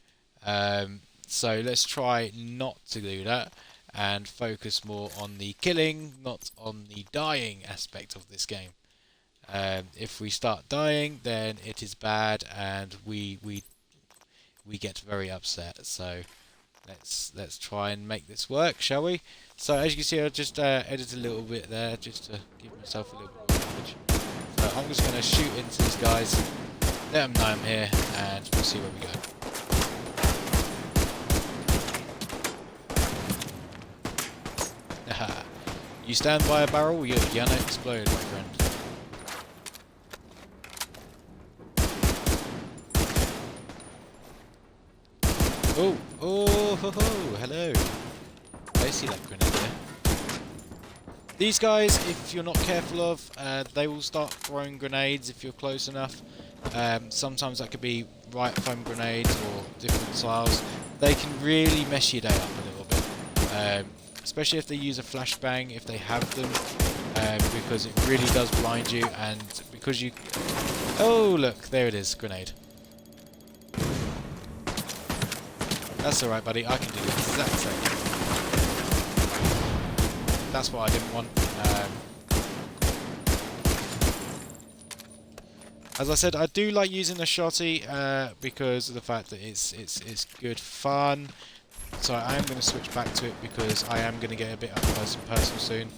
Speaker 2: So let's try not to do that and focus more on the killing, not on the dying aspect of this game. If we start dying, then it is bad, and we get very upset. So let's try and make this work, shall we? So as you can see, I'll just edit a little bit there, just to give myself a little bit more damage. So I'm just going to shoot into these guys, let them know I'm here, and we'll see where we go. You stand by a barrel, you're gonna explode, my friend. Oh, oh, ho, ho, hello. I see that grenade there. These guys, if you're not careful of, they will start throwing grenades if you're close enough. Sometimes that could be riot foam grenades or different styles. They can really mess your day up a little bit. Especially if they use a flashbang, if they have them, because it really does blind you, and because you... Oh, look, there it is, grenade. That's alright, buddy, I can do the exact same. That's what I didn't want. As I said, I do like using the shotty because of the fact that it's good fun. So I am going to switch back to it because I am going to get a bit up close and personal soon,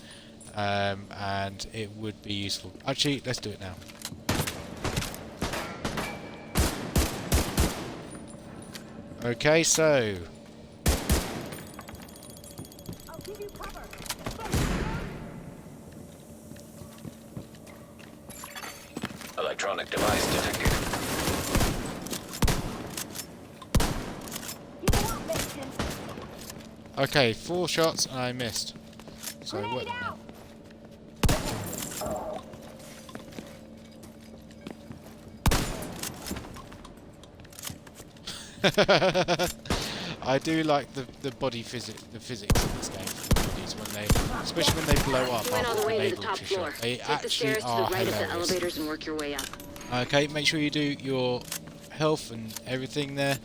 Speaker 2: and it would be useful. Actually, let's do it now. Okay, so
Speaker 3: Electronic device detected.
Speaker 2: okay, 4 shots and I missed. So what now? I do like the body physics, the physics in this game for the bodies when they, especially when they blow up
Speaker 14: You went all the
Speaker 2: after
Speaker 14: way
Speaker 2: being
Speaker 14: to the
Speaker 2: able
Speaker 14: top
Speaker 2: to
Speaker 14: floor.
Speaker 2: shot. They
Speaker 14: Take the
Speaker 2: actually
Speaker 14: stairs to
Speaker 2: are
Speaker 14: the right of the
Speaker 2: hilarious.
Speaker 14: elevators and work your way up.
Speaker 2: Okay, make sure you do your health and everything there.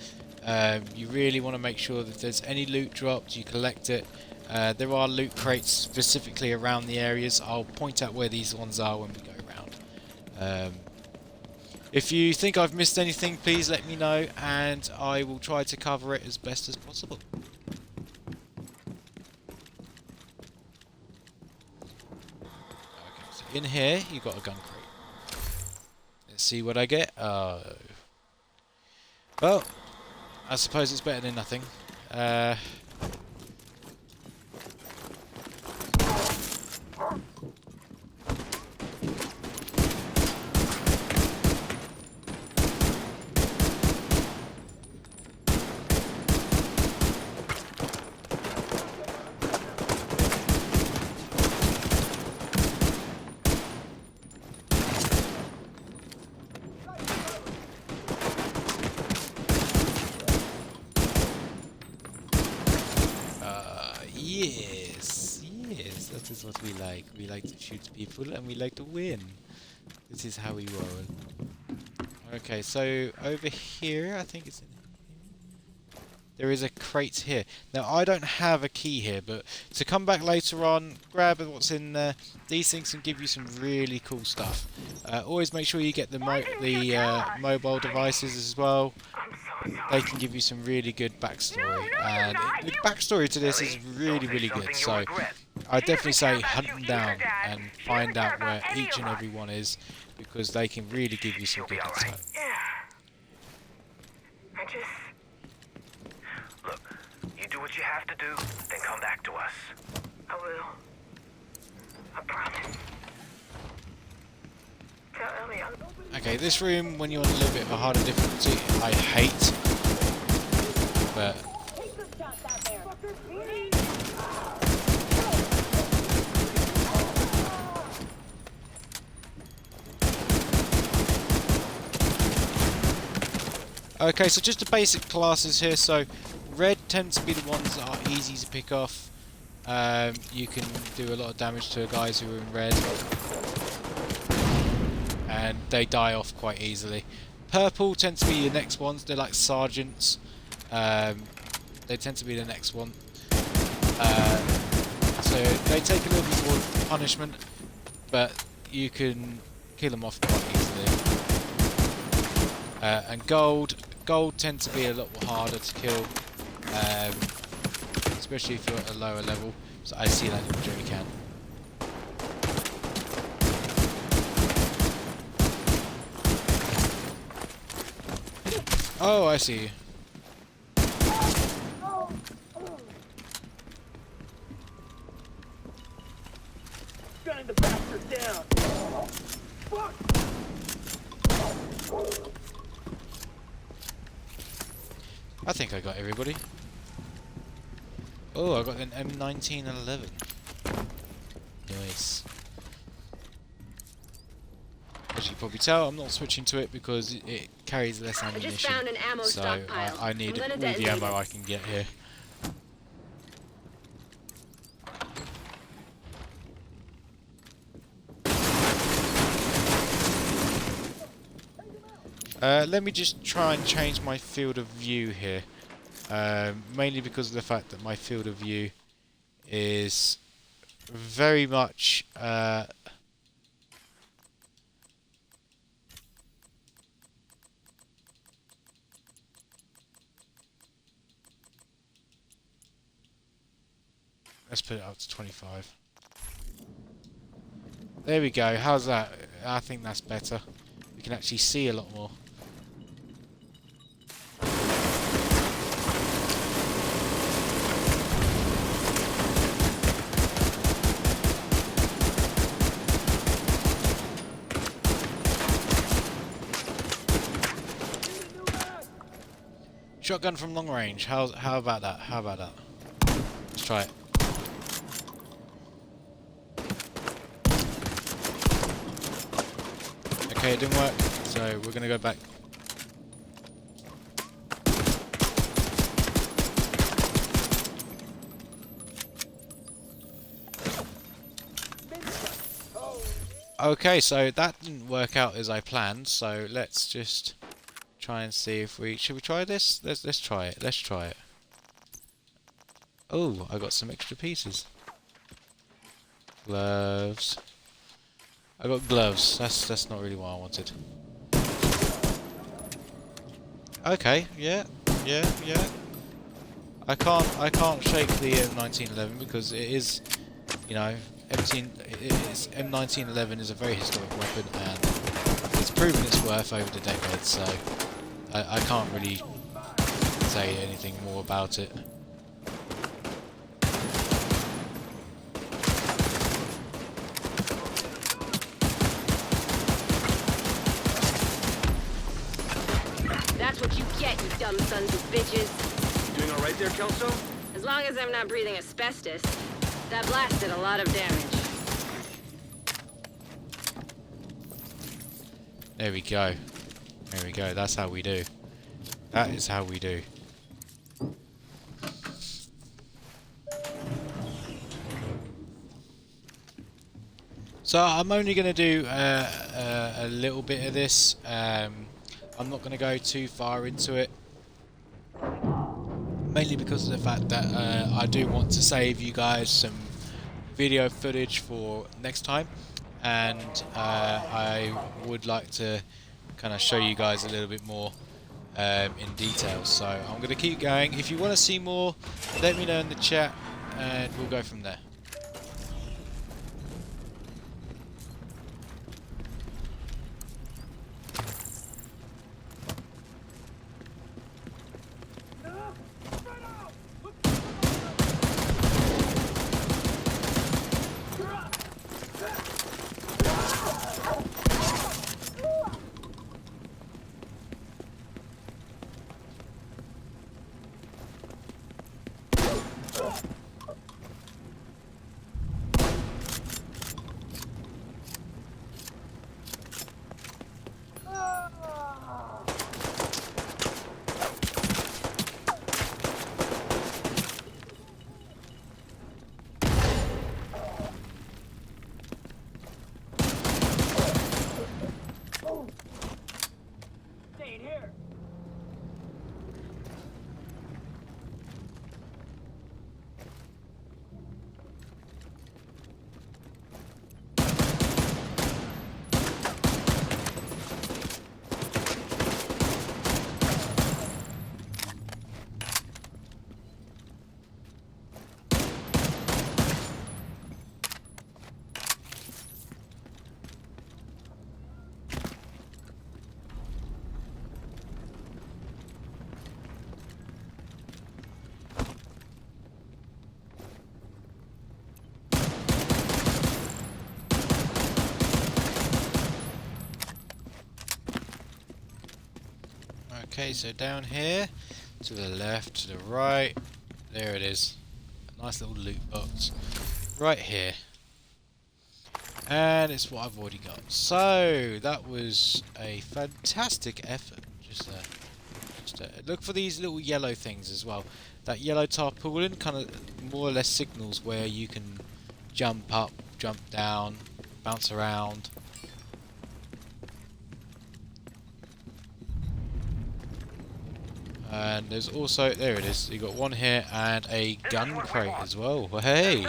Speaker 2: You really want to make sure that if there's any loot dropped, you collect it. There are loot crates specifically around the areas. I'll point out where these ones are when we go around. If you think I've missed anything, please let me know, and I will try to cover it as best as possible. Okay, so in here, you've got a gun crate. Let's see what I get. Well, I suppose it's better than nothing. Yes, that is what we like. We like to shoot people and we like to win. This is how we roll. Okay, so over here, I think it's in here. There is a crate here. Now, I don't have a key here, but to come back later on, grab what's in there. These things can give you some really cool stuff. Always make sure you get the mobile devices as well. They can give you some really good backstory, and the backstory to this is really, really good. So I'd definitely say hunt them down and find out where each and every one is, because they can really give you some good insight.
Speaker 17: I just... Look, you do what you have to do, then come back to us. I will. I promise. Tell Ellie I'll...
Speaker 2: Okay, this room, when you're on a little bit of a harder difficulty, I hate. But... Okay, so just the basic classes here. So, red tends to be the ones that are easy to pick off. You can do a lot of damage to guys who are in red, and they die off quite easily. Purple tends to be your next ones. They're like sergeants. They tend to be the next one. So they take a little bit more punishment, but you can kill them off quite easily. And gold tend to be a lot harder to kill, especially if you're at a lower level. So I see that little jerry can. Oh, I see you.
Speaker 4: Gunning the bastard down. Fuck!
Speaker 2: I think I got everybody. Oh, I got an M1911. Nice. As you can probably tell, I'm not switching to it because it carries less ammunition.
Speaker 14: I just found an ammo
Speaker 2: so
Speaker 14: stockpile.
Speaker 2: I need all the ammo I can get here. Let me just try and change my field of view here, mainly because of the fact that my field of view is very much let's put it up to 25. There we go. How's that? I think that's better. We can actually see a lot more. Shotgun from long range. How about that? How about that? Let's try it. Okay, it didn't work, so we're gonna go back. Okay, so that didn't work out as I planned, so let's just try and see if we... Should we try this? Let's try it. Let's try it. Oh, I got some extra pieces. Gloves. I got gloves. That's not really what I wanted. Okay, yeah. I can't shake the M1911 because it is, you know, M1911 is a very historic weapon and it's proven its worth over the decades. So I can't really say anything more about it.
Speaker 14: That's what you get, you dumb sons of bitches.
Speaker 4: You doing alright there, Kelso?
Speaker 14: As long as I'm not breathing asbestos. That blast did a lot of damage.
Speaker 2: There we go. There we go. That's how we do. That is how we do. So I'm only going to do a little bit of this. I'm not going to go too far into it. Mainly because of the fact that I do want to save you guys some video footage for next time. And I would like to kind of show you guys a little bit more in detail. So I'm going to keep going. If you want to see more, let me know in the chat and we'll go from there. Okay, so down here, to the left, to the right, there it is. A nice little loot box. Right here. And it's what I've already got. So, that was a fantastic effort. Just look for these little yellow things as well. That yellow tarpaulin kind of more or less signals where you can jump up, jump down, bounce around. And there's also, there it is, you got one here and a gun crate as well. Well, hey,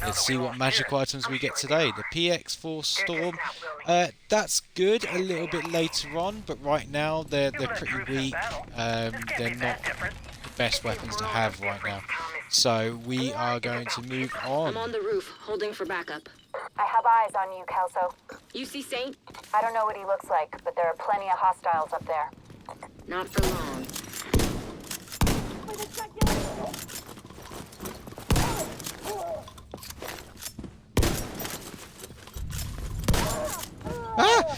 Speaker 2: let's see what magical items we get today. The PX4 Storm, that's good a little bit later on, but right now they're pretty weak. They're not the best weapons to have right now. So we are going to move on.
Speaker 14: I'm on the roof, holding for backup.
Speaker 16: I have eyes on you, Kelso.
Speaker 14: You see Saint?
Speaker 16: I don't know what he looks like, but there are plenty of hostiles up there.
Speaker 14: Not for long.
Speaker 2: Ah!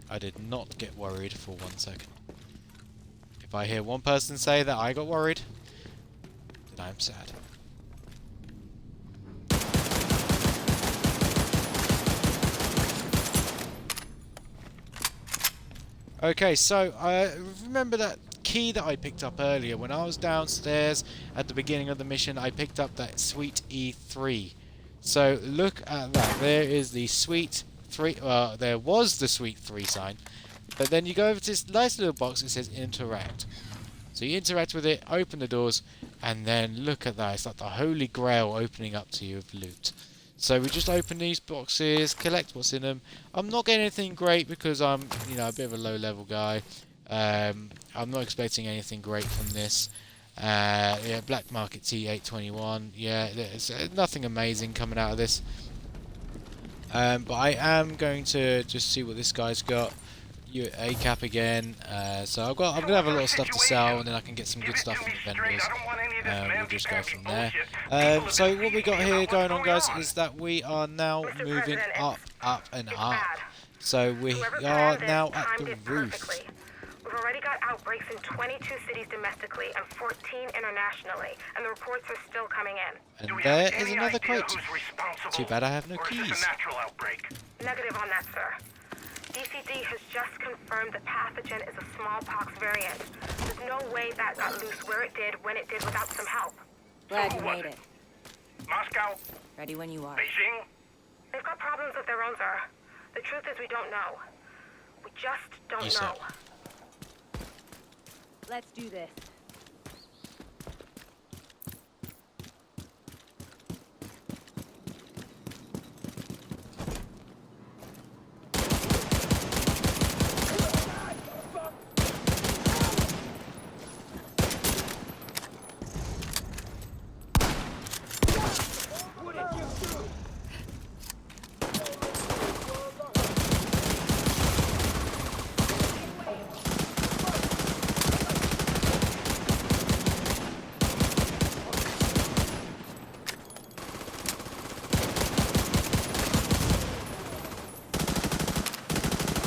Speaker 2: I did not get worried for 1 second. If I hear one person say that I got worried, then I'm sad. Okay, so I remember that key that I picked up earlier. When I was downstairs at the beginning of the mission, I picked up that Suite E3. So look at that. There is the Suite 3. There was the Suite 3 sign. But then you go over to this nice little box that says interact. So you interact with it, open the doors, and then look at that. It's like the Holy Grail opening up to you of loot. So we just open these boxes, collect what's in them. I'm not getting anything great because I'm, you know, a bit of a low-level guy. I'm not expecting anything great from this. Yeah, Black Market T821. Yeah, there's nothing amazing coming out of this. But I am going to just see what this guy's got. A cap again. So I'm gonna have a lot of stuff to sell, and then I can get some good stuff from the vendors. We'll just go from there. So what we got here going on, guys, is that we are now moving up, and up. So we are now at the roof.
Speaker 16: We've already got outbreaks in 22 cities domestically and 14 internationally, and the reports are still coming in.
Speaker 2: And there is another crate. Too bad I have no keys.
Speaker 16: Negative on that, sir. DCD has just confirmed the pathogen is a smallpox variant. There's no way that got loose where it did, when it did, without some help.
Speaker 5: Glad you made it.
Speaker 17: Moscow?
Speaker 5: Ready when you are.
Speaker 17: Beijing?
Speaker 16: They've got problems of their own, sir. The truth is we don't know. We just don't know.
Speaker 5: Let's do this.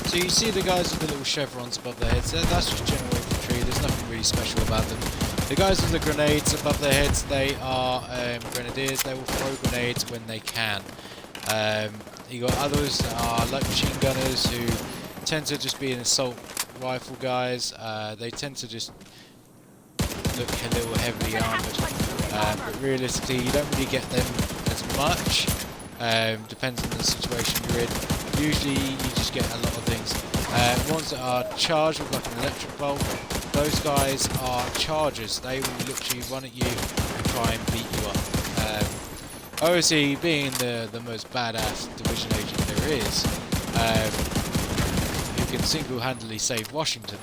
Speaker 2: So you see the guys with the little chevrons above their heads, that's just general infantry, there's nothing really special about them. The guys with the grenades above their heads, they are grenadiers, they will throw grenades when they can. You got others that are light machine gunners who tend to just be an assault rifle guys, they tend to just look a little heavily armoured, but realistically you don't really get them as much, depends on the situation you're in. Usually you just get a lot of things. Ones that are charged with like an electric bolt, those guys are chargers. They will literally run at you and try and beat you up. Obviously, being the most badass division agent there is, who can single-handedly save Washington,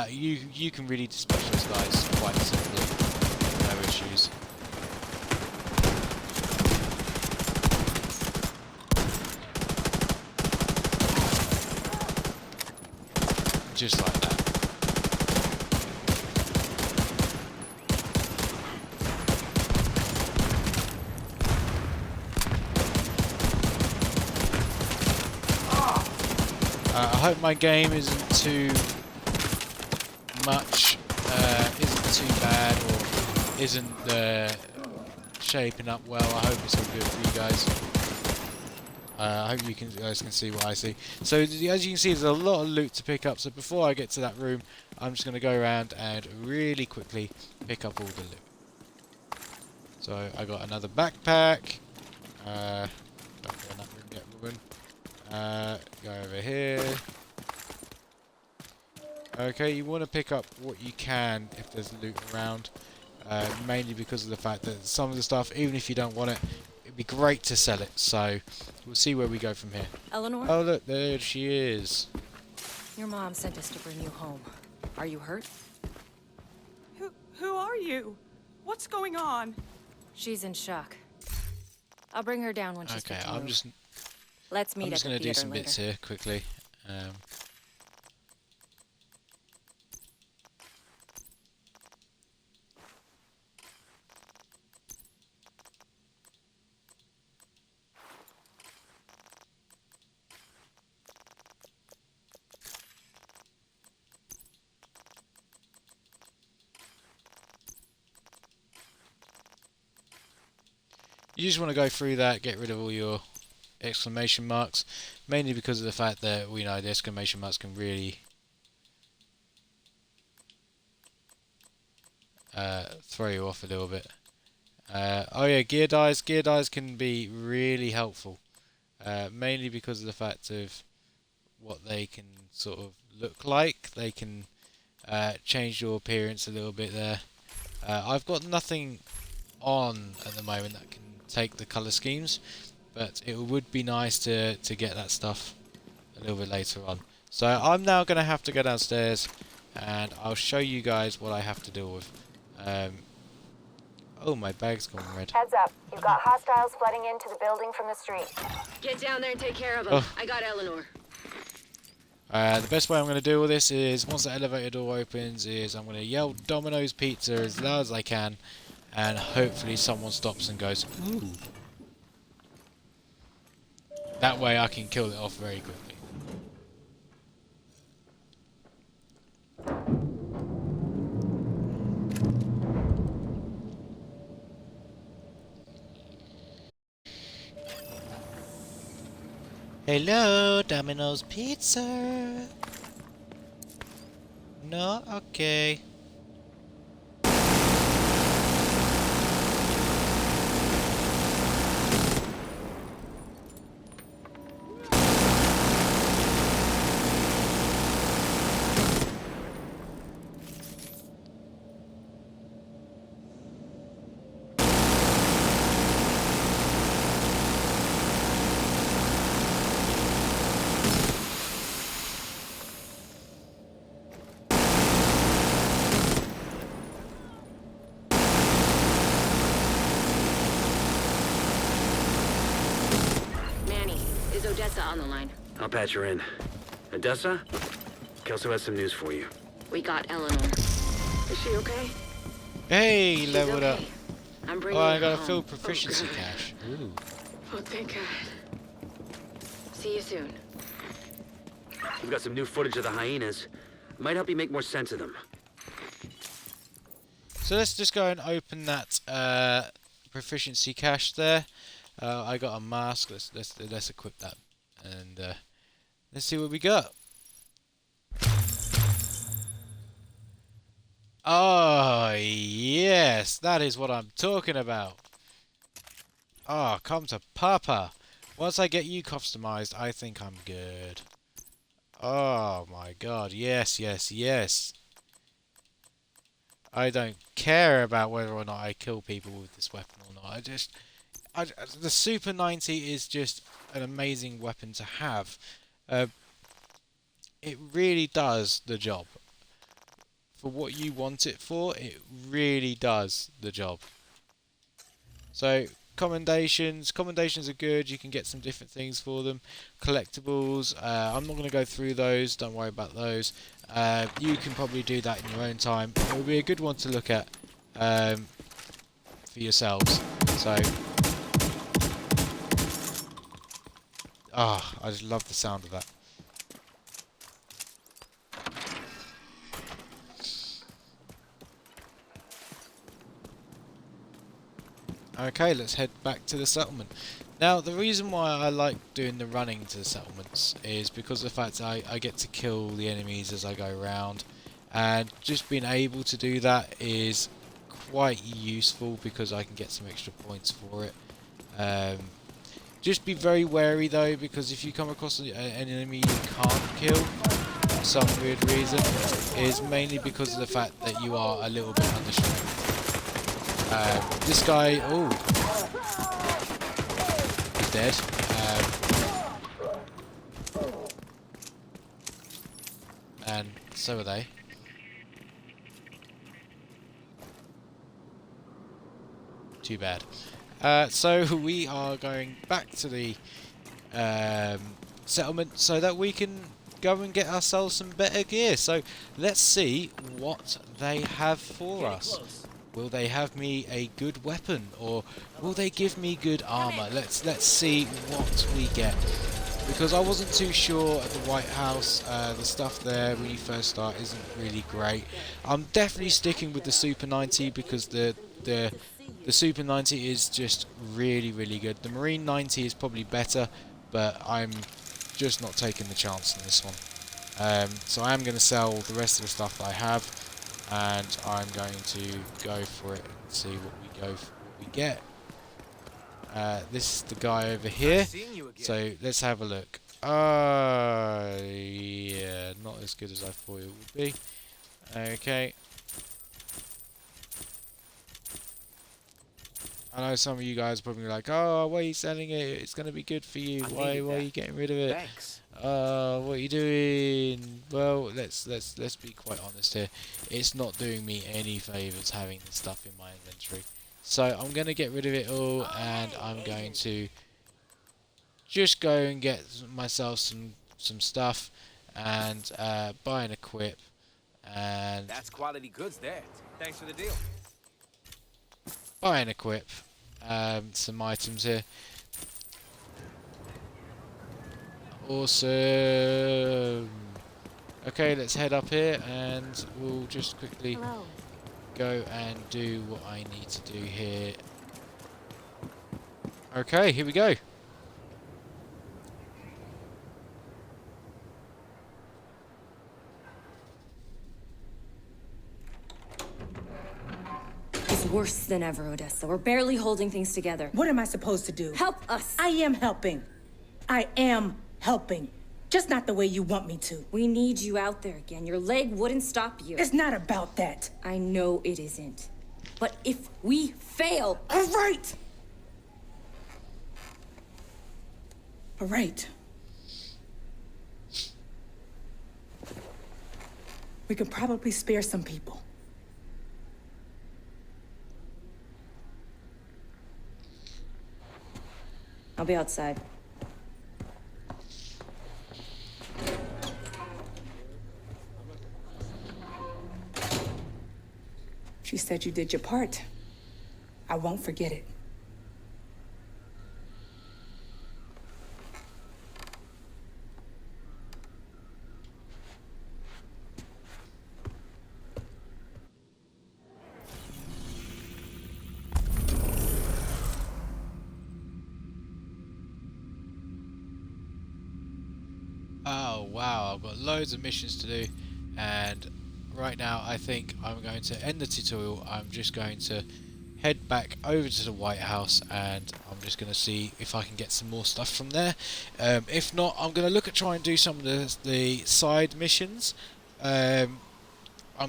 Speaker 2: you can really dispatch those guys quite simply. No issues. Just like that. I hope my game isn't too much, isn't too bad, or isn't shaping up well. I hope it's all good for you guys. I hope you guys can see what I see. So as you can see, there's a lot of loot to pick up. So before I get to that room, I'm just going to go around and really quickly pick up all the loot. So I got another backpack. Don't go in that room yet, woman. Go over here. Okay, you want to pick up what you can if there's loot around. Mainly because of the fact that some of the stuff, even if you don't want it, it'd be great to sell it. So we'll see where we go from here.
Speaker 18: Eleanor?
Speaker 2: Oh look, there she is.
Speaker 18: Your mom sent us to bring you home. Are you hurt?
Speaker 6: Who are you? What's going on?
Speaker 18: She's in shock. I'll bring her down when she's
Speaker 2: Okay,
Speaker 18: fit to
Speaker 2: I'm
Speaker 18: move.
Speaker 2: just
Speaker 18: Let's meet
Speaker 2: I'm just
Speaker 18: at
Speaker 2: going
Speaker 18: the
Speaker 2: to do
Speaker 18: theater
Speaker 2: some
Speaker 18: later.
Speaker 2: bits here quickly. You just want to go through that, get rid of all your exclamation marks, mainly because of the fact that we know the exclamation marks can really throw you off a little bit. Oh yeah, gear dyes. Gear dyes can be really helpful, mainly because of the fact of what they can sort of look like. They can change your appearance a little bit there. I've got nothing on at the moment that can take the colour schemes, but it would be nice to get that stuff a little bit later on. So I'm now going to have to go downstairs and I'll show you guys what I have to deal with. Oh, my bag's gone red.
Speaker 14: Heads up. You've got hostiles flooding into the building from the street.
Speaker 19: Get down there and take care of them.
Speaker 2: Oh.
Speaker 19: I got Eleanor.
Speaker 2: The best way I'm going to deal with this is, once the elevator door opens, is I'm going to yell Domino's Pizza as loud as I can, and hopefully someone stops and goes, ooh. That way I can kill it off very quickly. Hello, Domino's Pizza. No? Okay.
Speaker 19: Manny, is Odessa on the line?
Speaker 4: I'll patch her in. Odessa? Kelso has some news for you.
Speaker 19: We got Eleanor. Is she okay?
Speaker 2: Hey,
Speaker 19: She's
Speaker 2: leveled
Speaker 19: okay.
Speaker 2: up.
Speaker 19: I'm bringing
Speaker 2: Oh, I
Speaker 19: her
Speaker 2: got a
Speaker 19: home.
Speaker 2: full proficiency cache. Ooh.
Speaker 19: Oh, thank God. See you soon.
Speaker 4: We've got some new footage of the hyenas. Might help you make more sense of them.
Speaker 2: So let's just go and open that proficiency cache there. I got a mask. Let's equip that, and let's see what we got. Oh yes, that is what I'm talking about. Oh, come to Papa. Once I get you customized, I think I'm good. Oh my God, yes, yes, yes. I don't care about whether or not I kill people with this weapon or not. The Super 90 is just an amazing weapon to have. It really does the job. For what you want it for, it really does the job. So, commendations are good. You can get some different things for them. Collectibles, I'm not going to go through those. Don't worry about those. You can probably do that in your own time. It will be a good one to look at for yourselves. So, I just love the sound of that. Okay, let's head back to the settlement. Now, the reason why I like doing the running to the settlements is because of the fact I get to kill the enemies as I go around, and just being able to do that is quite useful because I can get some extra points for it. Just be very wary though, because if you come across an enemy you can't kill for some weird reason, is mainly because of the fact that you are a little bit under strength. This guy, oh, he's dead. And so are they. Too bad. So we are going back to the settlement so that we can go and get ourselves some better gear. So let's see what they have for us. Will they have me a good weapon, or will they give me good armor? Let's see what we get, because I wasn't too sure at the White House. The stuff there when you first start isn't really great. I'm definitely sticking with the Super 90 because the Super 90 is just really good. The Marine 90 is probably better, but I'm just not taking the chance on this one. So I am going to sell the rest of the stuff that I have, and I'm going to go for it and see what we get. This is the guy over here, so let's have a look. Yeah, not as good as I thought it would be. Okay. I know some of you guys are probably like, oh, why are you selling it? It's going to be good for you. Why are you getting rid of it?
Speaker 12: Thanks.
Speaker 2: What are you doing? Well, let's be quite honest here. It's not doing me any favours having the stuff in my inventory. So I'm going to get rid of it all, and I'm going to just go and get myself some stuff and buy and equip. And
Speaker 12: That's quality goods there. Thanks for the deal.
Speaker 2: buy and equip some items here. Awesome. Okay, let's head up here and we'll just quickly go and do what I need to do here. Okay, here we go.
Speaker 19: It's worse than ever, Odessa. We're barely holding things together.
Speaker 6: What am I supposed to do?
Speaker 19: Help us!
Speaker 6: I am helping. I am helping. Just not the way you want me to.
Speaker 19: We need you out there again. Your leg wouldn't stop you.
Speaker 6: It's not about that.
Speaker 19: I know it isn't. But if we fail...
Speaker 6: All right! All right. We could probably spare some people.
Speaker 19: I'll be outside.
Speaker 6: She said you did your part. I won't forget it.
Speaker 2: Oh wow, I've got loads of missions to do, and right now I think I'm going to end the tutorial. I'm just going to head back over to the White House, and I'm just going to see if I can get some more stuff from there. If not, I'm going to look at trying to do some of the side missions. I'm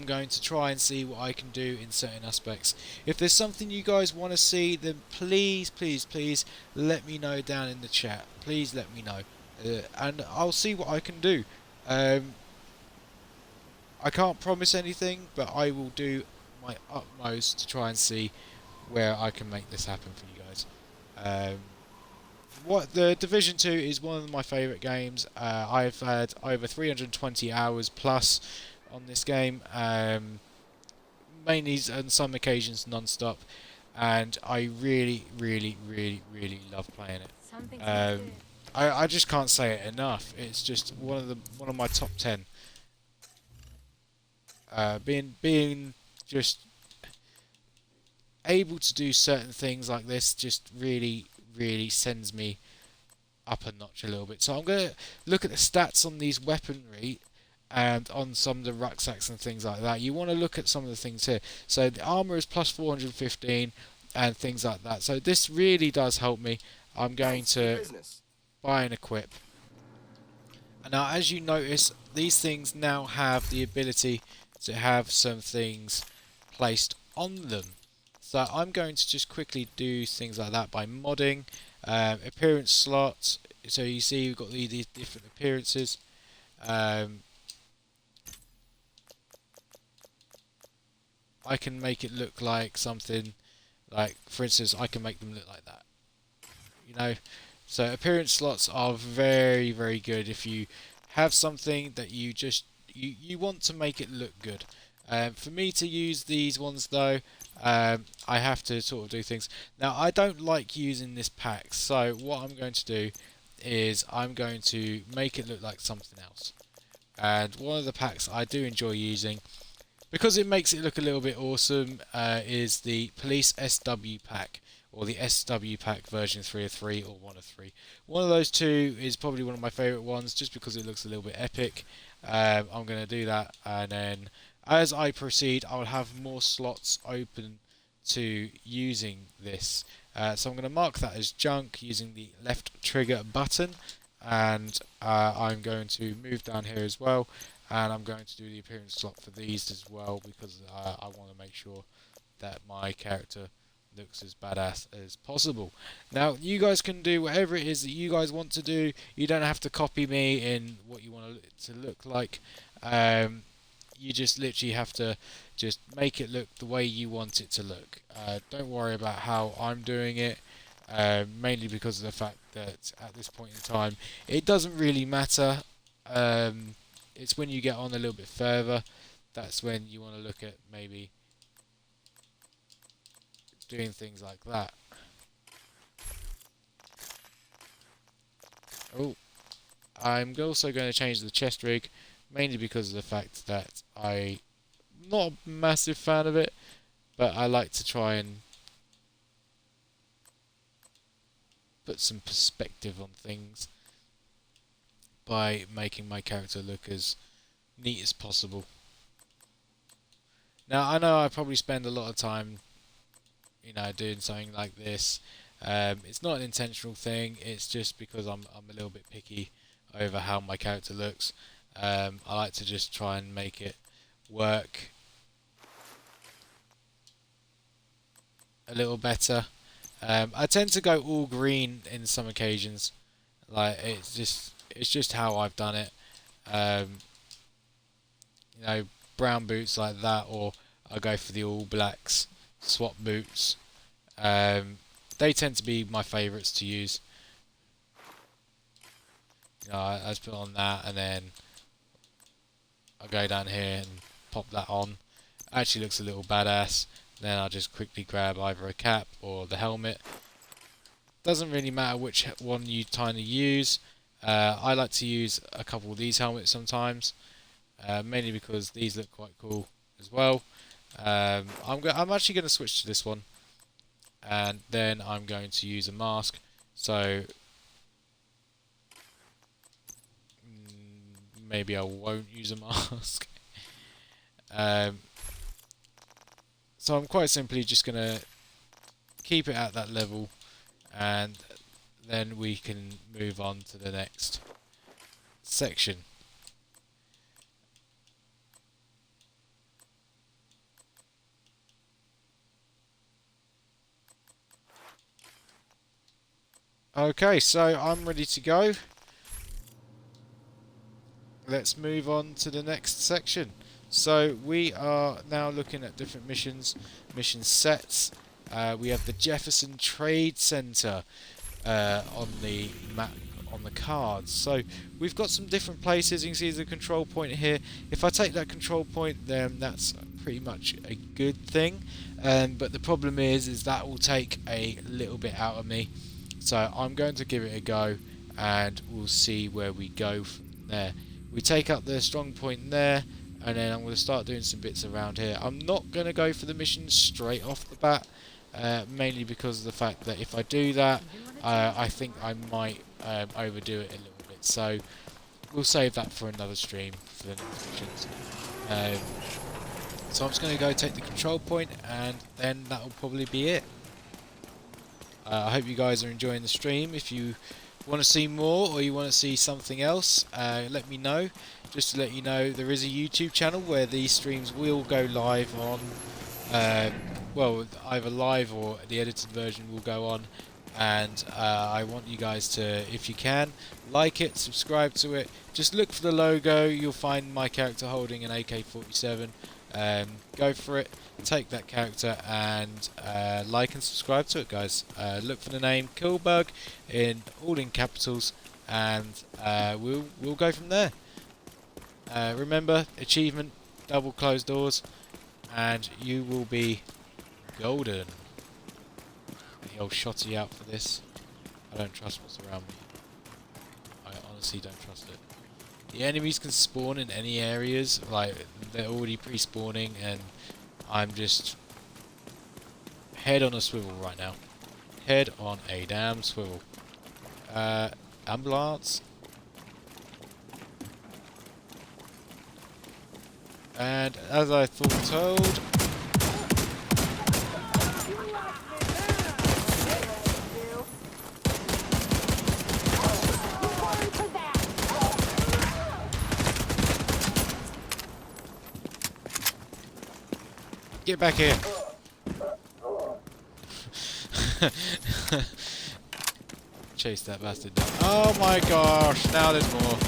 Speaker 2: going to try and see what I can do in certain aspects. If there's something you guys want to see, then please let me know down in the chat. Please let me know. And I'll see what I can do. I can't promise anything, but I will do my utmost to try and see where I can make this happen for you guys. What the Division 2 is one of my favourite games. I've had over 320 hours plus on this game, mainly on some occasions non-stop, and I really love playing it. I just can't say it enough. It's just one of my top 10. Being just able to do certain things like this just really, really sends me up a notch a little bit. So I'm going to look at the stats on these weaponry and on some of the rucksacks and things like that. You want to look at some of the things here. So the armor is plus 415 and things like that. So this really does help me. I'm going to buy and equip. And now, as you notice, these things now have the ability to have some things placed on them. So I'm going to just quickly do things like that by modding. Appearance slots. So you see we've got these different appearances. I can make it look like something like, for instance, I can make them look like that. You know, so appearance slots are very, very good if you have something that you just you want to make it look good. For me to use these ones though, I have to sort of do things. Now I don't like using this pack, so what I'm going to do is I'm going to make it look like something else. And one of the packs I do enjoy using, because it makes it look a little bit awesome, is the Police SW pack, or the SW pack version 3 of 3 or 1 of 3. One of those two is probably one of my favourite ones, just because it looks a little bit epic. I'm going to do that, and then as I proceed, I'll have more slots open to using this. So I'm going to mark that as junk using the left trigger button, and I'm going to move down here as well. And I'm going to do the appearance slot for these as well, because I want to make sure that my character looks as badass as possible. Now, you guys can do whatever it is that you guys want to do. You don't have to copy me in what you want it to look like. You just literally have to just make it look the way you want it to look. Don't worry about how I'm doing it, mainly because of the fact that at this point in time, it doesn't really matter. It's when you get on a little bit further, that's when you want to look at maybe doing things like that. Oh, I'm also going to change the chest rig, mainly because of the fact that I'm not a massive fan of it, but I like to try and put some perspective on things by making my character look as neat as possible. Now, I know I probably spend a lot of time, you know, doing something like this. It's not an intentional thing, it's just because I'm a little bit picky over how my character looks. I like to just try and make it work a little better. I tend to go all green in some occasions. Like, it's just how I've done it. You know, brown boots like that, or I go for the all blacks swap boots. They tend to be my favourites to use. You know, I just put on that, and then I go down here and pop that on. Actually looks a little badass. Then I'll just quickly grab either a cap or the helmet. Doesn't really matter which one you kind of use. I like to use a couple of these helmets sometimes, mainly because these look quite cool as well. I'm actually going to switch to this one, and then I'm going to use a mask. So maybe I won't use a mask. So I'm quite simply just going to keep it at that level, and then we can move on to the next section. Okay, so I'm ready to go. Let's move on to the next section. So we are now looking at different mission sets. We have the Jefferson Trade Center on the map, on the cards. So we've got some different places. You can see the control point here. If I take that control point, then that's pretty much a good thing. But the problem is that will take a little bit out of me. So I'm going to give it a go, and we'll see where we go from there. We take up the strong point there, and then I'm going to start doing some bits around here. I'm not going to go for the mission straight off the bat. mainly because of the fact that if I do that, I think I might overdo it a little bit. So we'll save that for another stream for the next missions. So I'm just going to go take the control point, and then that will probably be it. I hope you guys are enjoying the stream. If you want to see more or you want to see something else, let me know. Just to let you know, there is a YouTube channel where these streams will go live on, well, either live or the edited version will go on. And I want you guys to, if you can, like it, subscribe to it. Just look for the logo. You'll find my character holding an AK-47. Go for it, take that character, and like and subscribe to it, guys. Look for the name Killbug all in capitals, and we'll go from there. Remember, achievement, double closed doors, and you will be golden. The old shotty out for this. I don't trust what's around me. I honestly don't trust it. The enemies can spawn in any areas, like they're already pre-spawning, and I'm just head on a swivel right now. Head on a damn swivel. Ambulance. And as I foretold, get back here. Chase that bastard down. Oh my gosh, now there's more.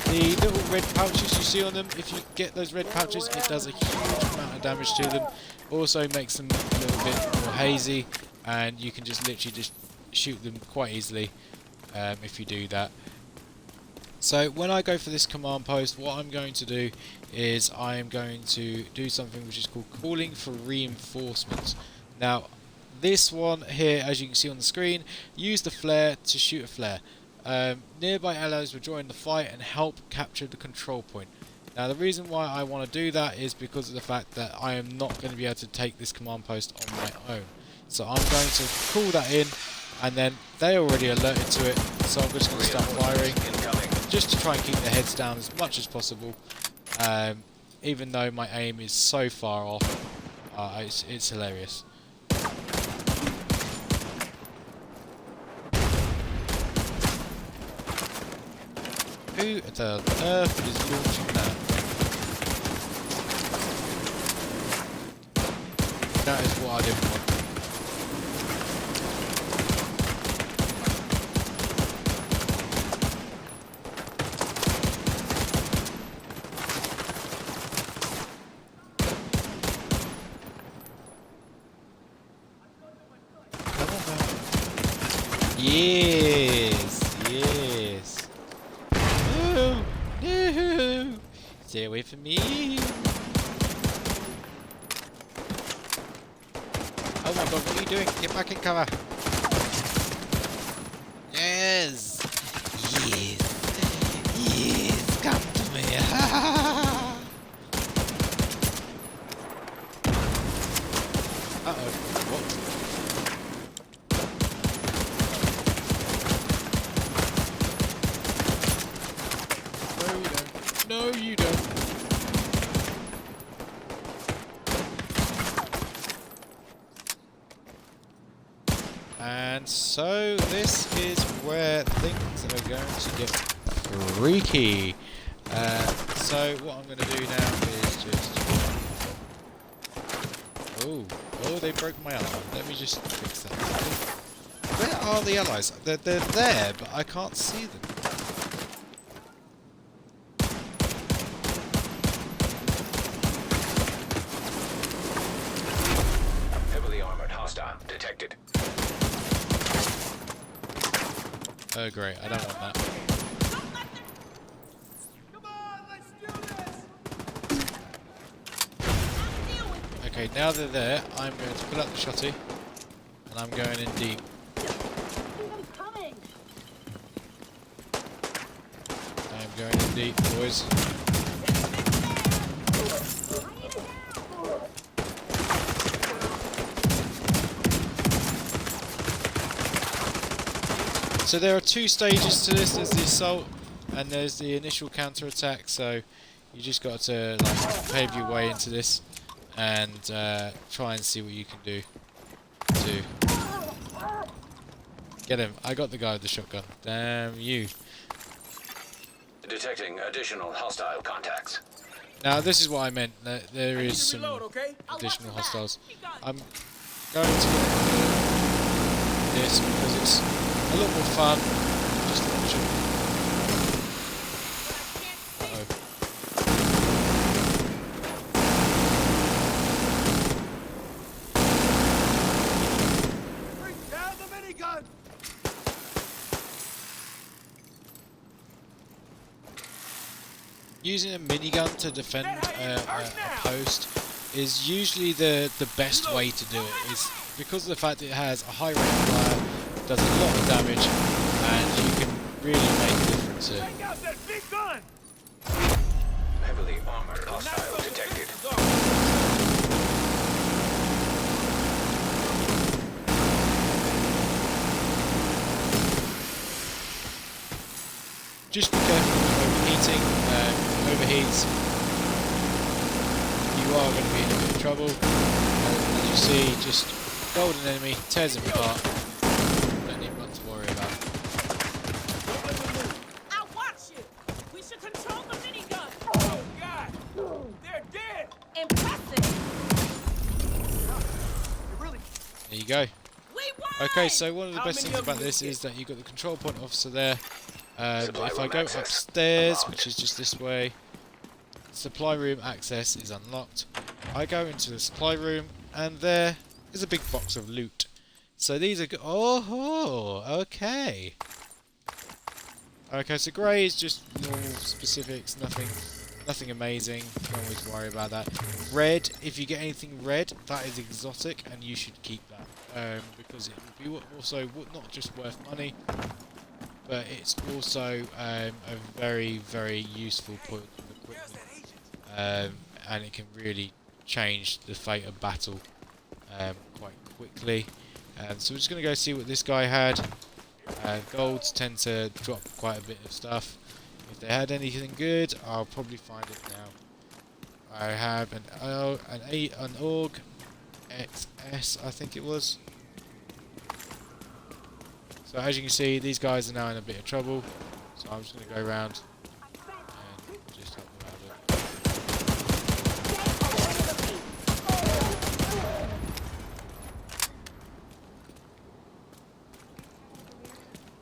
Speaker 2: The little red pouches you see on them, if you get those red pouches, it does a huge amount of damage to them. Also makes them a little bit more hazy, and you can just literally just shoot them quite easily if you do that. So when I go for this command post, what I'm going to do is I am going to do something which is called calling for reinforcements. Now this one here, as you can see on the screen, use the flare to shoot a flare. Nearby allies will join the fight and help capture the control point. Now the reason why I want to do that is because of the fact that I am not going to be able to take this command post on my own. So I'm going to call that in, and then they already alerted to it, so I'm just going to start firing, just to try and keep their heads down as much as possible, even though my aim is so far off. It's hilarious. Who the earth is launching that? That is what I didn't want. Yes, yes. No, no. Stay away from me. Oh my god, what are you doing? Get back in cover. Yes. Yes. Yes, come to me. Uh-oh. What? No, you don't. And so this is where things are going to get freaky. So what I'm going to do now is just... Oh, they broke my ally. Let me just fix that. Where are the allies? They're there, but I can't see them.
Speaker 3: Detected.
Speaker 2: Oh great, I don't want that. Okay, now they're there, I'm going to pull out the shotty, and I'm going in deep. I'm Going in deep, boys. So there are two stages to this. There's the assault and there's the initial counter-attack. So you just got to like pave your way into this and try and see what you can do to get him. I got the guy with the shotgun. Damn you.
Speaker 3: Detecting additional hostile contacts.
Speaker 2: Now this is what I meant. There is some additional hostiles. I'm going to this because it's a lot more fun. Just watch it.
Speaker 12: Down the minigun!
Speaker 2: Using a minigun to defend a post is usually the best way to do it. Is because of the fact that it has a high rate of fire, does a lot of damage, and you can really make a difference here.
Speaker 12: Take out that big gun!
Speaker 3: Heavily armored hostile detected.
Speaker 2: Just be careful with overheating. Overheats, you are going to be in a bit of trouble. As you see, just golden enemy tears him apart. Don't need much to worry about.
Speaker 20: I'll watch you. We should control the minigun. Oh God, they're dead. Impressive.
Speaker 2: There you go. Okay, so one of the best things about this is that you've got the control point officer there. But if I go upstairs, which is just this way, supply room access is unlocked. I go into the supply room, and there is a big box of loot. So these are oh, okay. Okay, so grey is just normal specifics, nothing amazing. Don't always worry about that. Red, if you get anything red, that is exotic, and you should keep that because it will be also not just worth money, but it's also a very, very useful point of equipment, and it can really change the fate of battle quite quickly. So we're just going to go see what this guy had. Golds tend to drop quite a bit of stuff. If they had anything good, I'll probably find it now. I have an AUG XS, I think it was. So as you can see, these guys are now in a bit of trouble. So I'm just going to go around and just help them out a bit.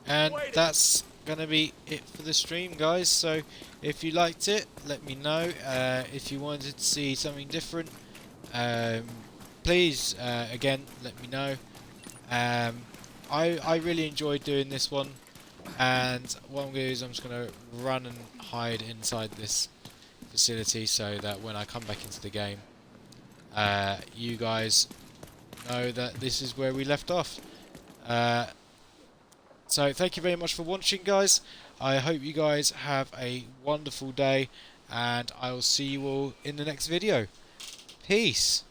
Speaker 2: And that's going to be it for the stream, guys. So if you liked it, let me know. If you wanted to see something different, please, again, let me know. I really enjoyed doing this one, and what I'm going to do is I'm just going to run and hide inside this facility so that when I come back into the game, you guys know that this is where we left off. So thank you very much for watching, guys. I hope you guys have a wonderful day, and I will see you all in the next video. Peace.